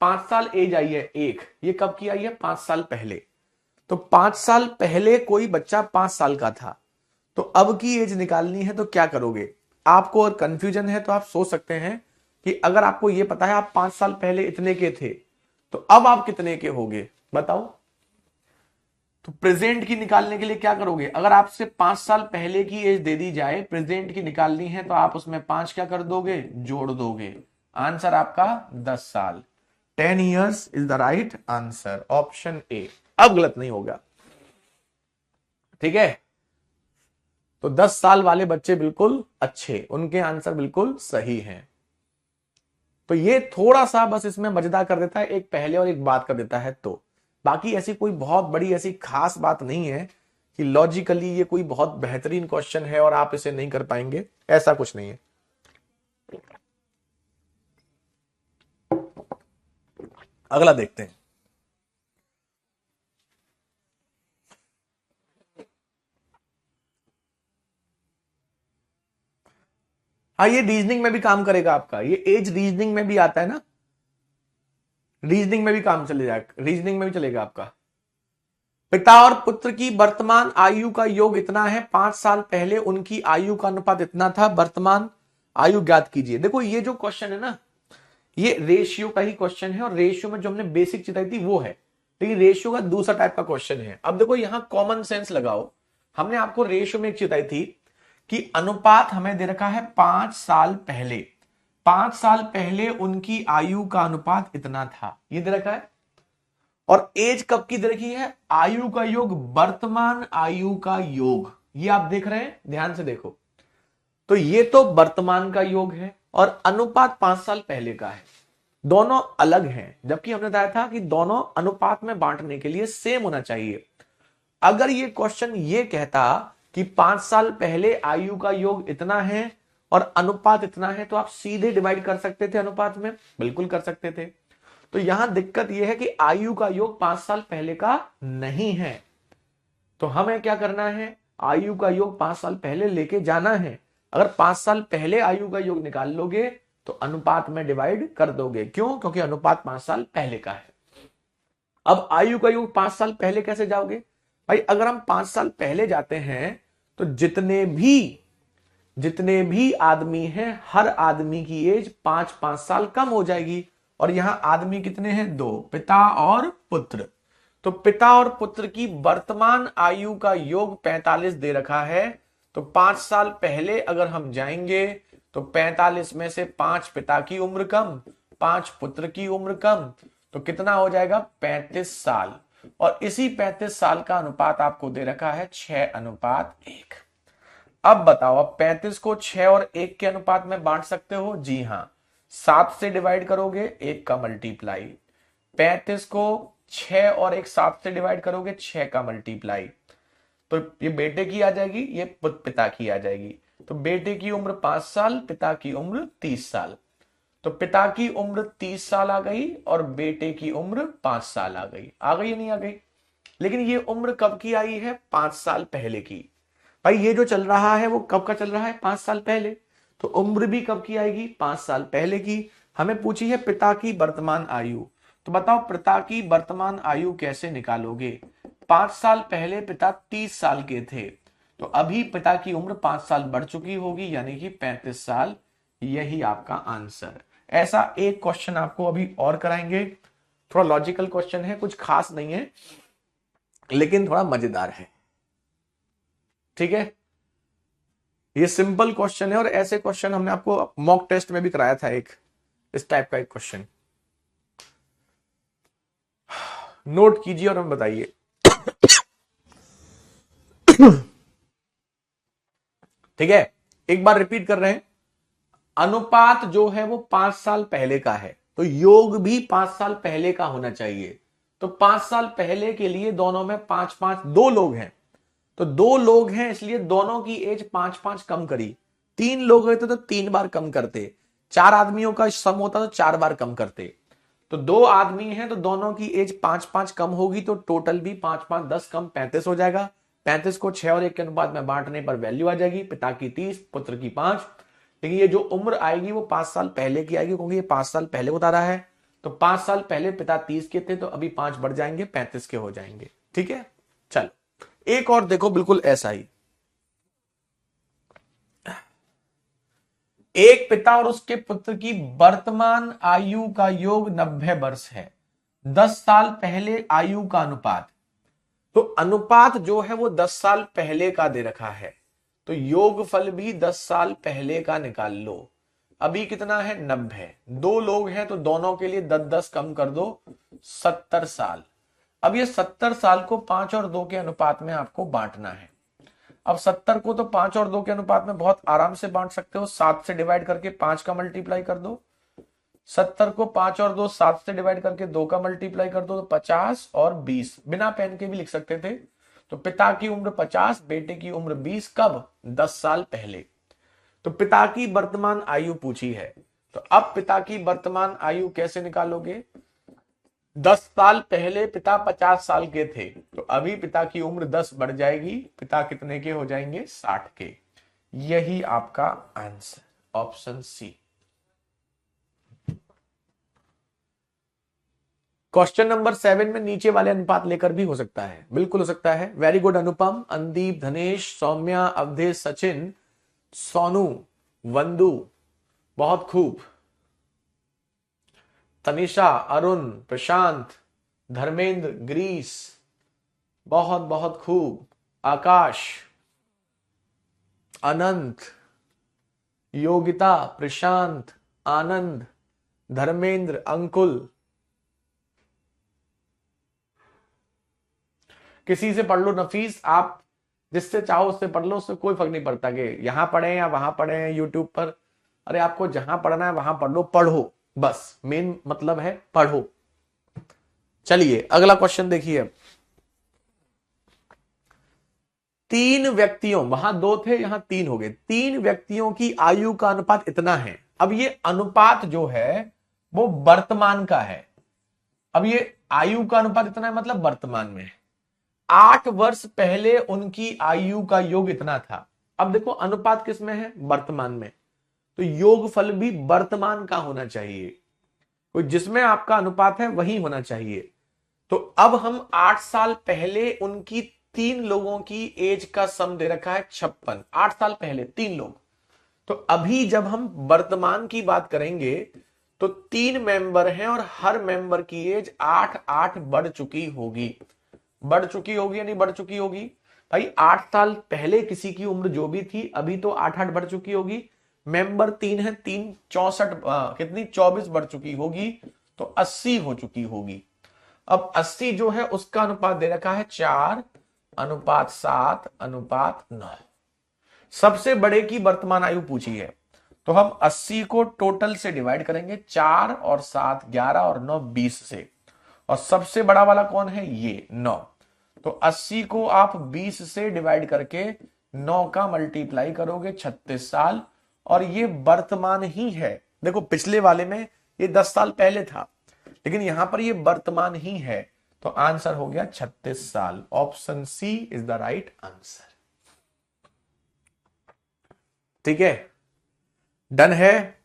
5 साल एज आई है एक, ये कब की आई है 5 साल पहले। तो 5 साल पहले कोई बच्चा 5 साल का था, तो अब की एज निकालनी है तो क्या करोगे। आपको और कंफ्यूजन है तो आप सोच सकते हैं कि अगर आपको यह पता है आप 5 साल पहले इतने के थे तो अब आप कितने के होगे बताओ। तो प्रेजेंट की निकालने के लिए क्या करोगे, अगर आपसे 5 साल पहले की एज दे दी जाए, प्रेजेंट की निकालनी है, तो आप उसमें 5 क्या कर दोगे जोड़ दोगे। आंसर आपका 10 साल। 10 years is the right answer, option A. अब गलत नहीं होगा, ठीक है। तो 10 साल वाले बच्चे बिल्कुल अच्छे, उनके आंसर बिल्कुल सही हैं। तो ये थोड़ा सा बस इसमें मजेदार कर देता है, एक पहले और एक बाद कर देता है। तो बाकी ऐसी कोई बहुत बड़ी ऐसी खास बात नहीं है कि लॉजिकली ये कोई बहुत बेहतरीन क्वेश्चन है और आप इसे नहीं कर पाएंगे, ऐसा कुछ नहीं है। अगला देखते हैं। हाँ, ये रीजनिंग में भी काम करेगा आपका, ये एज रीजनिंग में भी आता है ना, रीजनिंग में भी काम चले जाएगा, रीजनिंग में भी चलेगा आपका। पिता और पुत्र की वर्तमान आयु का योग इतना है, 5 साल पहले उनकी आयु का अनुपात इतना था, वर्तमान आयु ज्ञात कीजिए। देखो ये जो क्वेश्चन है ना, ये रेशियो का ही क्वेश्चन है, और रेशियो में जो हमने बेसिक चिताई थी वो है, लेकिन रेशियो का दूसरा टाइप का क्वेश्चन है। अब देखो यहां कॉमन सेंस लगाओ। हमने आपको रेशियो में एक चिताई थी कि अनुपात हमें दे रखा है 5 साल पहले, 5 साल पहले उनकी आयु का अनुपात इतना था, ये दे रखा है। और एज कब की दे रखी है, आयु का योग, वर्तमान आयु का योग, ये आप देख रहे हैं, ध्यान से देखो। तो ये तो वर्तमान का योग है और अनुपात 5 साल पहले का है। दोनों अलग हैं, जबकि हमने बताया था कि दोनों अनुपात में बांटने के लिए सेम होना चाहिए। अगर ये क्वेश्चन ये कहता कि 5 साल पहले आयु का योग इतना है और अनुपात इतना है, तो आप सीधे डिवाइड कर सकते थे अनुपात में, बिल्कुल कर सकते थे। तो यहां दिक्कत यह है कि आयु का योग 5 साल पहले का नहीं है, तो हमें क्या करना है, आयु का योग 5 साल पहले लेके जाना है। अगर 5 साल पहले आयु का योग निकाल लोगे तो अनुपात में डिवाइड कर दोगे, क्यों? क्योंकि अनुपात 5 साल पहले का है। अब आयु का योग 5 साल पहले कैसे जाओगे भाई? अगर हम 5 साल पहले जाते हैं तो जितने भी आदमी हैं, हर आदमी की एज 5-5 साल कम हो जाएगी। और यहां आदमी कितने हैं? 2, पिता और पुत्र। तो पिता और पुत्र की वर्तमान आयु का योग 45 दे रखा है। तो 5 साल पहले अगर हम जाएंगे तो 45 में से 5 पिता की उम्र कम, 5 पुत्र की उम्र कम, तो कितना हो जाएगा? 35 साल। और इसी 35 साल का अनुपात आपको दे रखा है 6:1। अब बताओ, अब 35 को 6 और 1 के अनुपात में बांट सकते हो? जी हां, 7 से डिवाइड करोगे, 1 का मल्टीप्लाई। 35 को 6 और 1 7 से डिवाइड करोगे, 6 का मल्टीप्लाई। तो ये बेटे की आ जाएगी, ये पिता की आ जाएगी। तो बेटे की उम्र 5 साल, पिता की उम्र 30 साल। तो पिता की उम्र 30 साल आ गई और बेटे की उम्र 5 साल आ गई। आ गई या नहीं आ गई? लेकिन ये उम्र कब की आई है? 5 साल पहले की। भाई ये जो चल रहा है वो कब का चल रहा है? 5 साल पहले। तो उम्र भी कब की आएगी? 5 साल पहले की। हमें पूछी है पिता की वर्तमान आयु, तो बताओ पिता की वर्तमान आयु कैसे निकालोगे? 5 साल पहले पिता 30 साल के थे, तो अभी पिता की उम्र 5 साल बढ़ चुकी होगी, यानी कि 35 साल। यही आपका आंसर। ऐसा एक क्वेश्चन आपको अभी और कराएंगे, थोड़ा लॉजिकल क्वेश्चन है, कुछ खास नहीं है लेकिन थोड़ा मजेदार है। ठीक है, ये सिंपल क्वेश्चन है और ऐसे क्वेश्चन हमने आपको मॉक टेस्ट में भी कराया था, एक इस टाइप का एक क्वेश्चन। नोट कीजिए और हमें बताइए। ठीक है, एक बार रिपीट कर रहे हैं। अनुपात जो है वो 5 साल पहले का है, तो योग भी 5 साल पहले का होना चाहिए। तो 5 साल पहले के लिए दोनों में 5-5, 2 लोग हैं, तो 2 लोग हैं इसलिए दोनों की एज 5-5 कम करी। 3 लोग रहते तो 3 बार कम करते, 4 आदमियों का सम होता तो 4 बार कम करते। तो 2 आदमी हैं तो दोनों की एज 5-5 कम होगी, तो टोटल भी 5-5 10 कम 35 हो जाएगा। 35 को 6 और 1 के अनुपात में बांटने पर वैल्यू आ जाएगी, पिता की 30, पुत्र की 5। लेकिन ये जो उम्र आएगी वो 5 साल पहले की आएगी, क्योंकि ये 5 साल पहले बता रहा है। तो 5 साल पहले पिता 30 के थे, तो अभी 5 बढ़ जाएंगे, 35 के हो जाएंगे। ठीक है, चलो एक और देखो, बिल्कुल ऐसा ही। एक पिता और उसके पुत्र की वर्तमान आयु का योग 90 वर्ष है। 10 साल पहले आयु का अनुपात, तो अनुपात जो है वो 10 साल पहले का दे रखा है, तो योगफल भी 10 साल पहले का निकाल लो। अभी कितना है? 90। 2 लोग हैं तो दोनों के लिए 10-10 कम कर दो, 70 साल। अब ये 70 साल को 5 और 2 के अनुपात में आपको बांटना है। अब 70 को तो 5 और 2 के अनुपात में बहुत आराम से बांट सकते हो, 7 से डिवाइड करके 5 का मल्टीप्लाई कर दो। 70 को 5 और 2 7 से डिवाइड करके 2 का मल्टीप्लाई कर दो, तो 50 और 20, बिना पेन के भी लिख सकते थे। तो पिता की उम्र 50, बेटे की उम्र 20, कब? 10 साल पहले। तो पिता की वर्तमान आयु पूछी है, तो अब पिता की वर्तमान आयु कैसे निकालोगे? 10 साल पहले पिता 50 साल के थे, तो अभी पिता की उम्र 10 बढ़ जाएगी, पिता कितने के हो जाएंगे? 60 के। यही आपका answer, option C. Question number 7 में नीचे वाले अनुपात लेकर भी हो सकता है, बिल्कुल हो सकता है। वेरी गुड अनुपम, अंदीप, धनेश, सौम्या, अवधेश, सचिन, सोनू, वंदु, बहुत खूब। तनिषा, अरुण, प्रशांत, धर्मेंद्र, ग्रीस, बहुत बहुत खूब। आकाश, अनंत, योगिता, प्रशांत, आनंद, धर्मेंद्र, अंकुल। किसी से पढ़ लो नफीस, आप जिससे चाहो उससे पढ़ लो, उससे कोई फर्क नहीं पड़ता कि यहां पढ़े या वहां पढ़े यूट्यूब पर। अरे आपको जहां पढ़ना है वहां पढ़ लो, पढ़ो, बस मेन मतलब है पढ़ो। चलिए अगला क्वेश्चन देखिए। तीन व्यक्तियों, वहां दो थे यहां तीन हो गए, तीन व्यक्तियों की आयु का अनुपात इतना है। अब ये अनुपात जो है वो वर्तमान का है। अब ये आयु का अनुपात इतना है मतलब वर्तमान में। 8 वर्ष पहले उनकी आयु का योग इतना था। अब देखो अनुपात किस में है, वर्तमान में, तो योगफल भी वर्तमान का होना चाहिए। कोई जिसमें आपका अनुपात है वही होना चाहिए। तो अब हम 8 साल पहले उनकी तीन लोगों की एज का सम दे रखा है 56। 8 साल पहले तीन लोग। तो अभी जब हम वर्तमान की बात करेंगे तो तीन मेंबर हैं और हर मेंबर की एज 8-8 बढ़ चुकी होगी। बढ़ चुकी होगी या नहीं बढ़ चुकी होगी भाई? 8 साल पहले किसी की उम्र जो भी थी अभी तो 8-8 बढ़ चुकी होगी। मेंबर तीन है, तीन 64 कितनी 24 बढ़ चुकी होगी, तो 80 हो चुकी होगी। अब 80 जो है उसका अनुपात दे रखा है 4:7:9। सबसे बड़े की वर्तमान आयु पूछी है, तो हम 80 को टोटल से डिवाइड करेंगे, 4 और 7 11 और 9 20 से। और सबसे बड़ा वाला कौन है, ये 9। तो 80 को आप 20 से डिवाइड करके 9 का मल्टीप्लाई करोगे 36 साल, और ये वर्तमान ही है। देखो पिछले वाले में ये 10 साल पहले था, लेकिन यहां पर ये वर्तमान ही है। तो आंसर हो गया 36 साल। Option C is the right answer. ठीक है, डन है,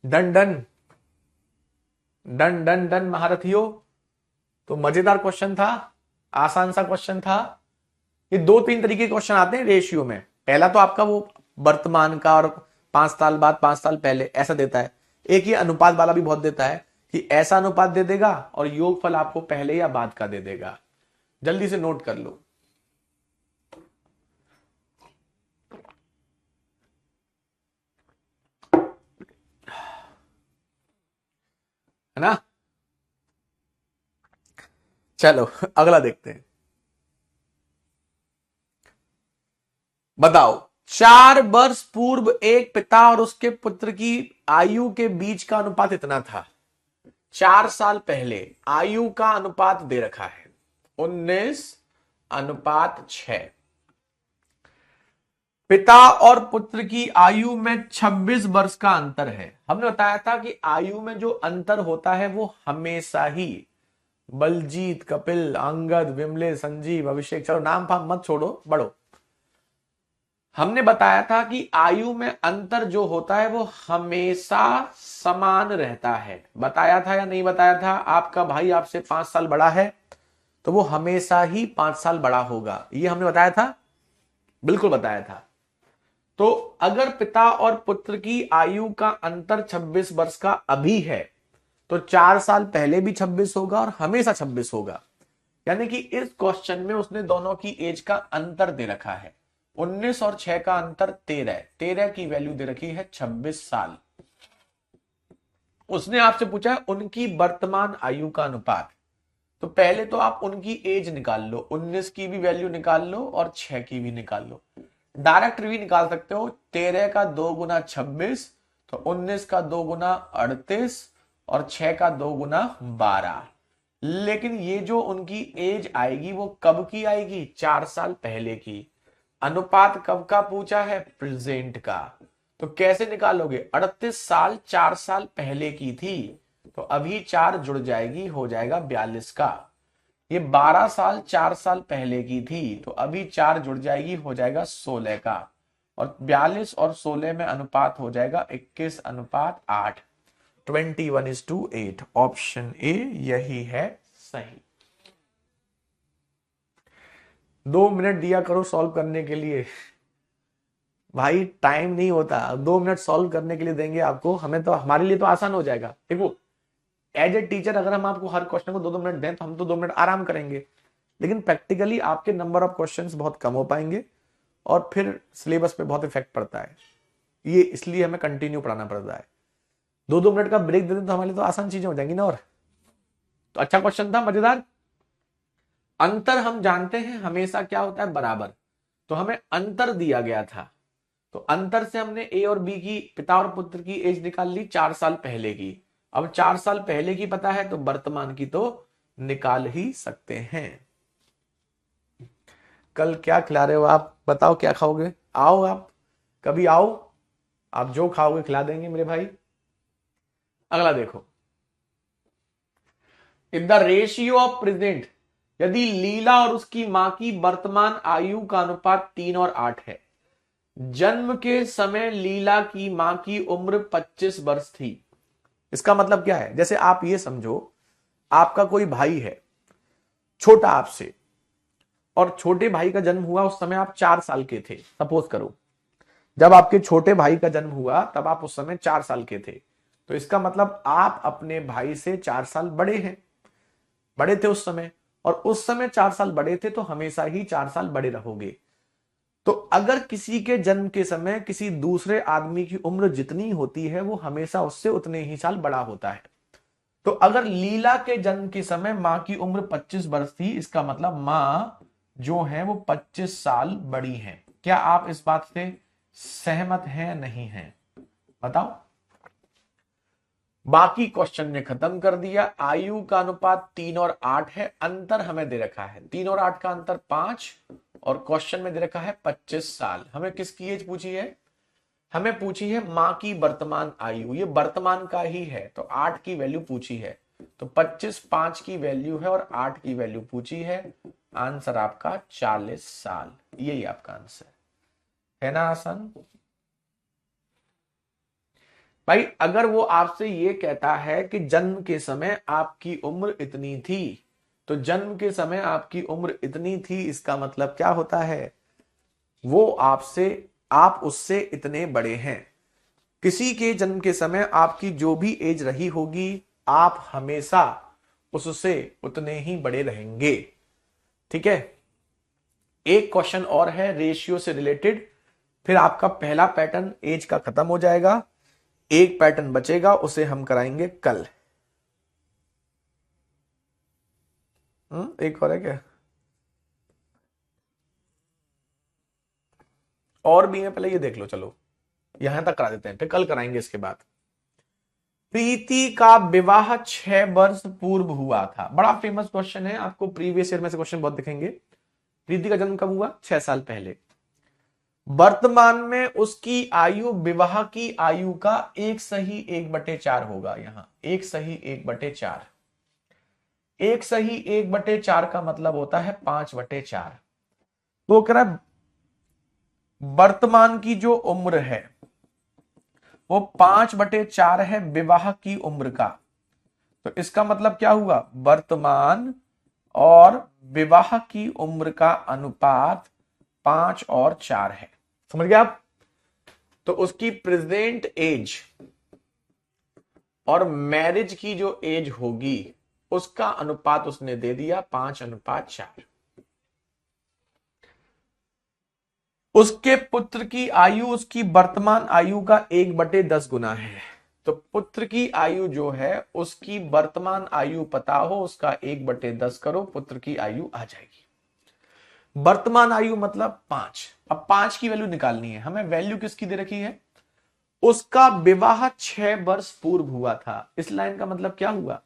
done done done done done महारथियों। तो मजेदार क्वेश्चन था, आसान सा क्वेश्चन था। ये 2-3 तरीके के क्वेश्चन आते हैं रेशियो में। पहला तो आपका वो वर्तमान का और 5 साल बाद 5 साल पहले ऐसा देता है। एक ये अनुपात वाला भी बहुत देता है कि ऐसा अनुपात दे देगा और योगफल आपको पहले या बाद का दे देगा। जल्दी से नोट कर लो। है ना? चलो अगला देखते हैं। बताओ, 4 वर्ष पूर्व एक पिता और उसके पुत्र की आयु के बीच का अनुपात इतना था। 4 साल पहले आयु का अनुपात दे रखा है 19:6। पिता और पुत्र की आयु में 26 वर्ष का अंतर है। हमने बताया था कि आयु में जो अंतर होता है वो हमेशा ही, बलजीत, कपिल, अंगद, विमले, संजीव, अभिषेक, चलो नाम फाम मत छोड़ो, बढ़ो। हमने बताया था कि आयु में अंतर जो होता है वो हमेशा समान रहता है। बताया था या नहीं बताया था? आपका भाई आपसे 5 साल बड़ा है तो वो हमेशा ही 5 साल बड़ा होगा, ये हमने बताया था, बिल्कुल बताया था। तो अगर पिता और पुत्र की आयु का अंतर 26 वर्ष का अभी है तो 4 साल पहले भी 26 होगा और हमेशा 26 होगा। यानी कि इस क्वेश्चन में उसने दोनों की एज का अंतर दे रखा है। 19 और 6 का अंतर 13, 13 की वैल्यू दे रखी है 26 साल। उसने आपसे पूछा है उनकी वर्तमान आयु का अनुपात। तो पहले तो आप उनकी एज निकाल लो, 19 की भी वैल्यू निकाल लो और 6 की भी निकाल लो। डायरेक्ट भी निकाल सकते हो, 13 का 2 गुना 26, तो 19 का 2 गुना 38 और 6 का 2 गुना 12। लेकिन ये जो उनकी एज आएगी वो कब की आएगी? 4 साल पहले की। अनुपात कब का पूछा है? प्रेजेंट का। तो कैसे निकालोगे? 38 साल 4 साल पहले की थी, तो अभी 4 जुड़ जाएगी, हो जाएगा 42 का। ये 12 साल 4 साल पहले की थी, तो अभी 4 जुड़ जाएगी, हो जाएगा 16 का। और 42 और 16 में अनुपात हो जाएगा 21:8। 21:8। ऑप्शन ए यही है सही। 2 मिनट दिया करो सॉल्व करने के लिए भाई, टाइम नहीं होता। 2 मिनट सॉल्व करने के लिए देंगे आपको, हमें तो, हमारे लिए तो आसान हो जाएगा। देखो एज ए टीचर अगर हम आपको हर क्वेश्चन को 2-2 मिनट दें तो हम तो 2 मिनट आराम करेंगे, लेकिन प्रैक्टिकली आपके नंबर ऑफ क्वेश्चंस बहुत कम हो पाएंगे और फिर सिलेबस पे बहुत इफेक्ट पड़ता है। ये इसलिए हमें कंटिन्यू पढ़ाना पड़ता है। 2-2 मिनट का ब्रेक दे दें तो हमारे लिए तो आसान चीजें हो जाएंगी ना। और तो अच्छा क्वेश्चन था, मजेदार। अंतर हम जानते हैं हमेशा क्या होता है? बराबर। तो हमें अंतर दिया गया था तो अंतर से हमने ए और बी की, पिता और पुत्र की एज निकाल ली 4 साल पहले की। अब 4 साल पहले की पता है तो वर्तमान की तो निकाल ही सकते हैं। कल क्या खिला रहे हो आप, बताओ क्या खाओगे? आओ आप, कभी आओ, आप जो खाओगे खिला देंगे मेरे भाई। अगला देखो, if the ratio of present, यदि लीला और उसकी मां की वर्तमान आयु का अनुपात 3 और 8 है। जन्म के समय लीला की मां की उम्र 25 वर्ष थी। इसका मतलब क्या है, जैसे आप ये समझो, आपका कोई भाई है छोटा आपसे, और छोटे भाई का जन्म हुआ उस समय आप 4 साल के थे। सपोज करो जब आपके छोटे भाई का जन्म हुआ तब आप उस समय 4 साल के थे, तो इसका मतलब आप अपने भाई से 4 साल बड़े हैं, बड़े थे उस समय, और उस समय 4 साल बड़े थे तो हमेशा ही 4 साल बड़े रहोगे। तो अगर किसी के जन्म के समय किसी दूसरे आदमी की उम्र जितनी होती है वो हमेशा उससे उतने ही साल बड़ा होता है। तो अगर लीला के जन्म के समय मां की उम्र 25 वर्ष थी, इसका मतलब मां जो है वो 25 साल बड़ी है। क्या आप इस बात से सहमत हैं नहीं हैं, बताओ। बाकी क्वेश्चन ने खत्म कर दिया। आयु का अनुपात 3 और 8 है, अंतर हमें दे रखा है 3 और 8 का अंतर 5, और क्वेश्चन में दे रखा है 25 साल। हमें किसकी एज पूछी है? हमें पूछी है मां की वर्तमान आयु, ये वर्तमान का ही है तो 8 की वैल्यू पूछी है। तो 25 5 की वैल्यू है और 8 की वैल्यू पूछी है। आंसर आपका 40 साल, यही आपका आंसर है ना। आसान भाई, अगर वो आपसे ये कहता है कि जन्म के समय आपकी उम्र इतनी थी, तो जन्म के समय आपकी उम्र इतनी थी, इसका मतलब क्या होता है, वो आपसे, आप उससे इतने बड़े हैं। किसी के जन्म के समय आपकी जो भी एज रही होगी, आप हमेशा उससे उतने ही बड़े रहेंगे। ठीक है, एक क्वेश्चन और है रेशियो से रिलेटेड, फिर आपका पहला पैटर्न एज का खत्म हो जाएगा। एक पैटर्न बचेगा, उसे हम कराएंगे कल। एक और है क्या? और भी है, पहले ये देख लो, चलो यहां तक करा देते हैं, फिर कल कराएंगे इसके बाद। प्रीति का विवाह 6 वर्ष पूर्व हुआ था। बड़ा फेमस क्वेश्चन है, आपको प्रीवियस ईयर में से क्वेश्चन बहुत दिखेंगे। प्रीति का जन्म कब हुआ? 6 साल पहले। वर्तमान में उसकी आयु विवाह की आयु का 1/1/4 होगा। यहां 1/1/4, 1/1/4 का मतलब होता है 5/4। तो कह रहा है वर्तमान की जो उम्र है वो 5/4 है विवाह की उम्र का। तो इसका मतलब क्या हुआ, वर्तमान और विवाह की उम्र का अनुपात 5 और 4 है। समझ गए आप? तो उसकी प्रेजेंट एज और मैरिज की जो एज होगी उसका अनुपात उसने दे दिया 5:4। उसके पुत्र की आयु उसकी वर्तमान आयु का 1/10 गुना है। तो पुत्र की आयु जो है उसकी वर्तमान आयु पता हो, उसका 1/10 करो, पुत्र की आयु आ जाएगी। वर्तमान आयु मतलब 5। अब 5 की वैल्यू निकालनी है हमें। वैल्यू किसकी दे रखी है? उसका विवाह 6 वर्ष पूर्व हुआ था। इस लाइन का मतलब क्या हुआ?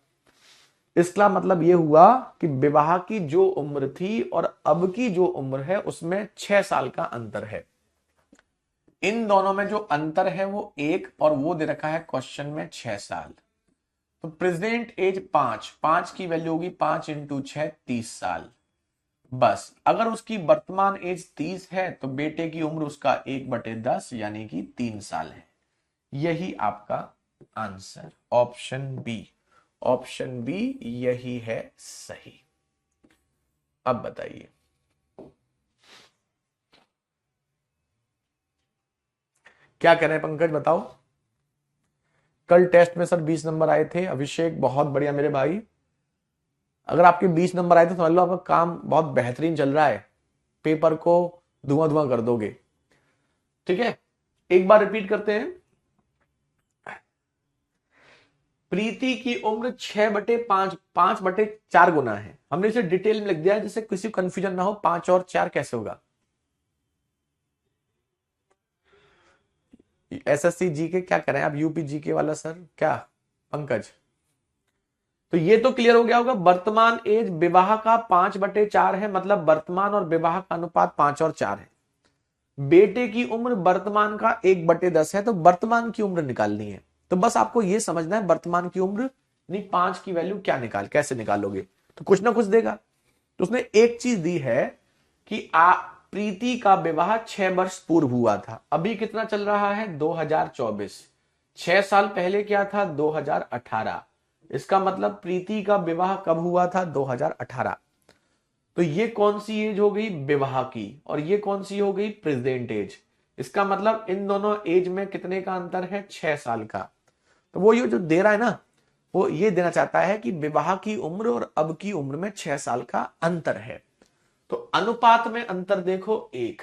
इसका मतलब यह हुआ कि विवाह की जो उम्र थी और अब की जो उम्र है उसमें 6 साल का अंतर है। इन दोनों में जो अंतर है वो 1, और वो दे रखा है क्वेश्चन में 6 साल। तो प्रेजेंट एज 5 की वैल्यू होगी 5 × 6 30 साल। बस, अगर उसकी वर्तमान एज 30 है तो बेटे की उम्र उसका 1/10 यानी कि 3 साल है। यही आपका answer, option B. Option B यही है सही। अब बताइए क्या कह रहे हैं पंकज, बताओ। कल टेस्ट में सर 20 नंबर आए थे। अभिषेक बहुत बढ़िया मेरे भाई, अगर आपके 20 नंबर आए तो समझ लो आपका काम बहुत बेहतरीन चल रहा है, पेपर को धुआं धुआं कर दोगे। ठीक है, एक बार रिपीट करते हैं। प्रीति की उम्र 6/5 5/4 गुना है। हमने इसे डिटेल में लिख दिया है जिससे किसी को कंफ्यूजन ना हो। 5 और 4 कैसे होगा? एसएससी जीके क्या करें आप, यूपी जीके वाला सर क्या पंकज। तो ये तो क्लियर हो गया होगा। वर्तमान एज विवाह का 5/4 है, मतलब वर्तमान और विवाह का अनुपात 5 और 4 है। बेटे की उम्र वर्तमान का 1/10 है, तो वर्तमान की उम्र निकालनी है। तो बस आपको यह समझना है वर्तमान की उम्र नहीं 5 की वैल्यू क्या कैसे निकालोगे, तो कुछ ना कुछ देगा। तो उसने एक चीज दी है कि प्रीति का विवाह 6 वर्ष पूर्व हुआ था। अभी कितना चल रहा है 2024, 6 साल पहले क्या था 2018। इसका मतलब प्रीति का विवाह कब हुआ था 2018। तो ये कौन सी एज हो गई विवाह की, और ये कौन सी हो गई प्रेजेंट एज। इसका मतलब इन दोनों एज में कितने का अंतर है 6 साल का। तो वो ये जो दे रहा है ना, वो ये देना चाहता है कि विवाह की उम्र और अब की उम्र में 6 साल का अंतर है। तो अनुपात में अंतर देखो 1,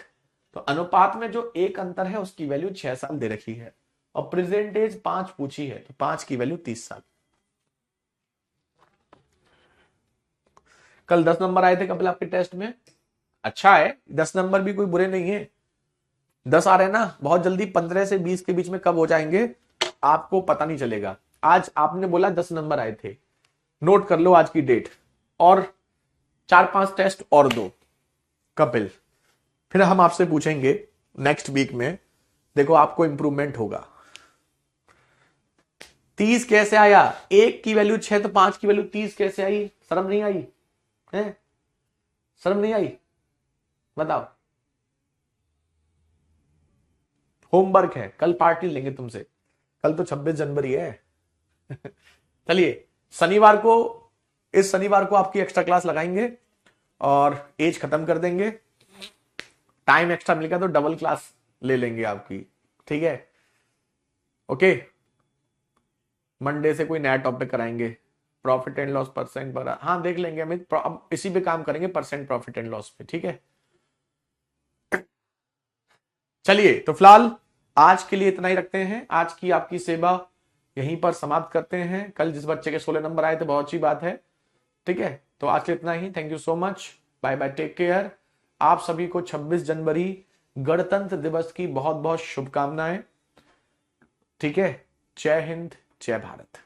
तो अनुपात में जो 1 अंतर है उसकी वैल्यू 6 साल दे रखी है, और प्रेजेंट एज 5 पूछी है, तो 5 की वैल्यू 30 साल। कल 10 नंबर आए थे कपिल आपके टेस्ट में, अच्छा है 10 नंबर भी कोई बुरे नहीं है। 10 आ रहे हैं ना, बहुत जल्दी 15 से 20 के बीच में कब हो जाएंगे आपको पता नहीं चलेगा। आज आपने बोला 10 नंबर आए थे, नोट कर लो आज की डेट, और 4-5 टेस्ट और दो कपिल, फिर हम आपसे पूछेंगे नेक्स्ट वीक में, देखो आपको इंप्रूवमेंट होगा। 30 कैसे आया, 1 की वैल्यू 6 तो 5 की वैल्यू 30 कैसे आई, शर्म नहीं आई है, शर्म नहीं आई, बताओ। होमवर्क है, कल पार्टी लेंगे तुमसे, कल तो 26 जनवरी है। चलिए शनिवार को, इस शनिवार को आपकी एक्स्ट्रा क्लास लगाएंगे और एज खत्म कर देंगे। टाइम एक्स्ट्रा मिलेगा तो डबल क्लास ले लेंगे आपकी, ठीक है ओके। मंडे से कोई नया टॉपिक कराएंगे, प्रॉफिट एंड लॉस परसेंट पर, हाँ देख लेंगे अमित, अब इसी पे काम करेंगे परसेंट प्रॉफिट एंड लॉस पे, ठीक है। चलिए तो फिलहाल आज के लिए इतना ही रखते हैं, आज की आपकी सेवा यहीं पर समाप्त करते हैं। कल जिस बच्चे के 16 नंबर आए थे बहुत अच्छी बात है, ठीक है। तो आज के इतना ही, thank you so much, bye bye, take care. आप सभी को 26 जनवरी गणतंत्र दिवस की बहुत बहुत शुभकामनाएं, ठीक है। जय हिंद, जय भारत।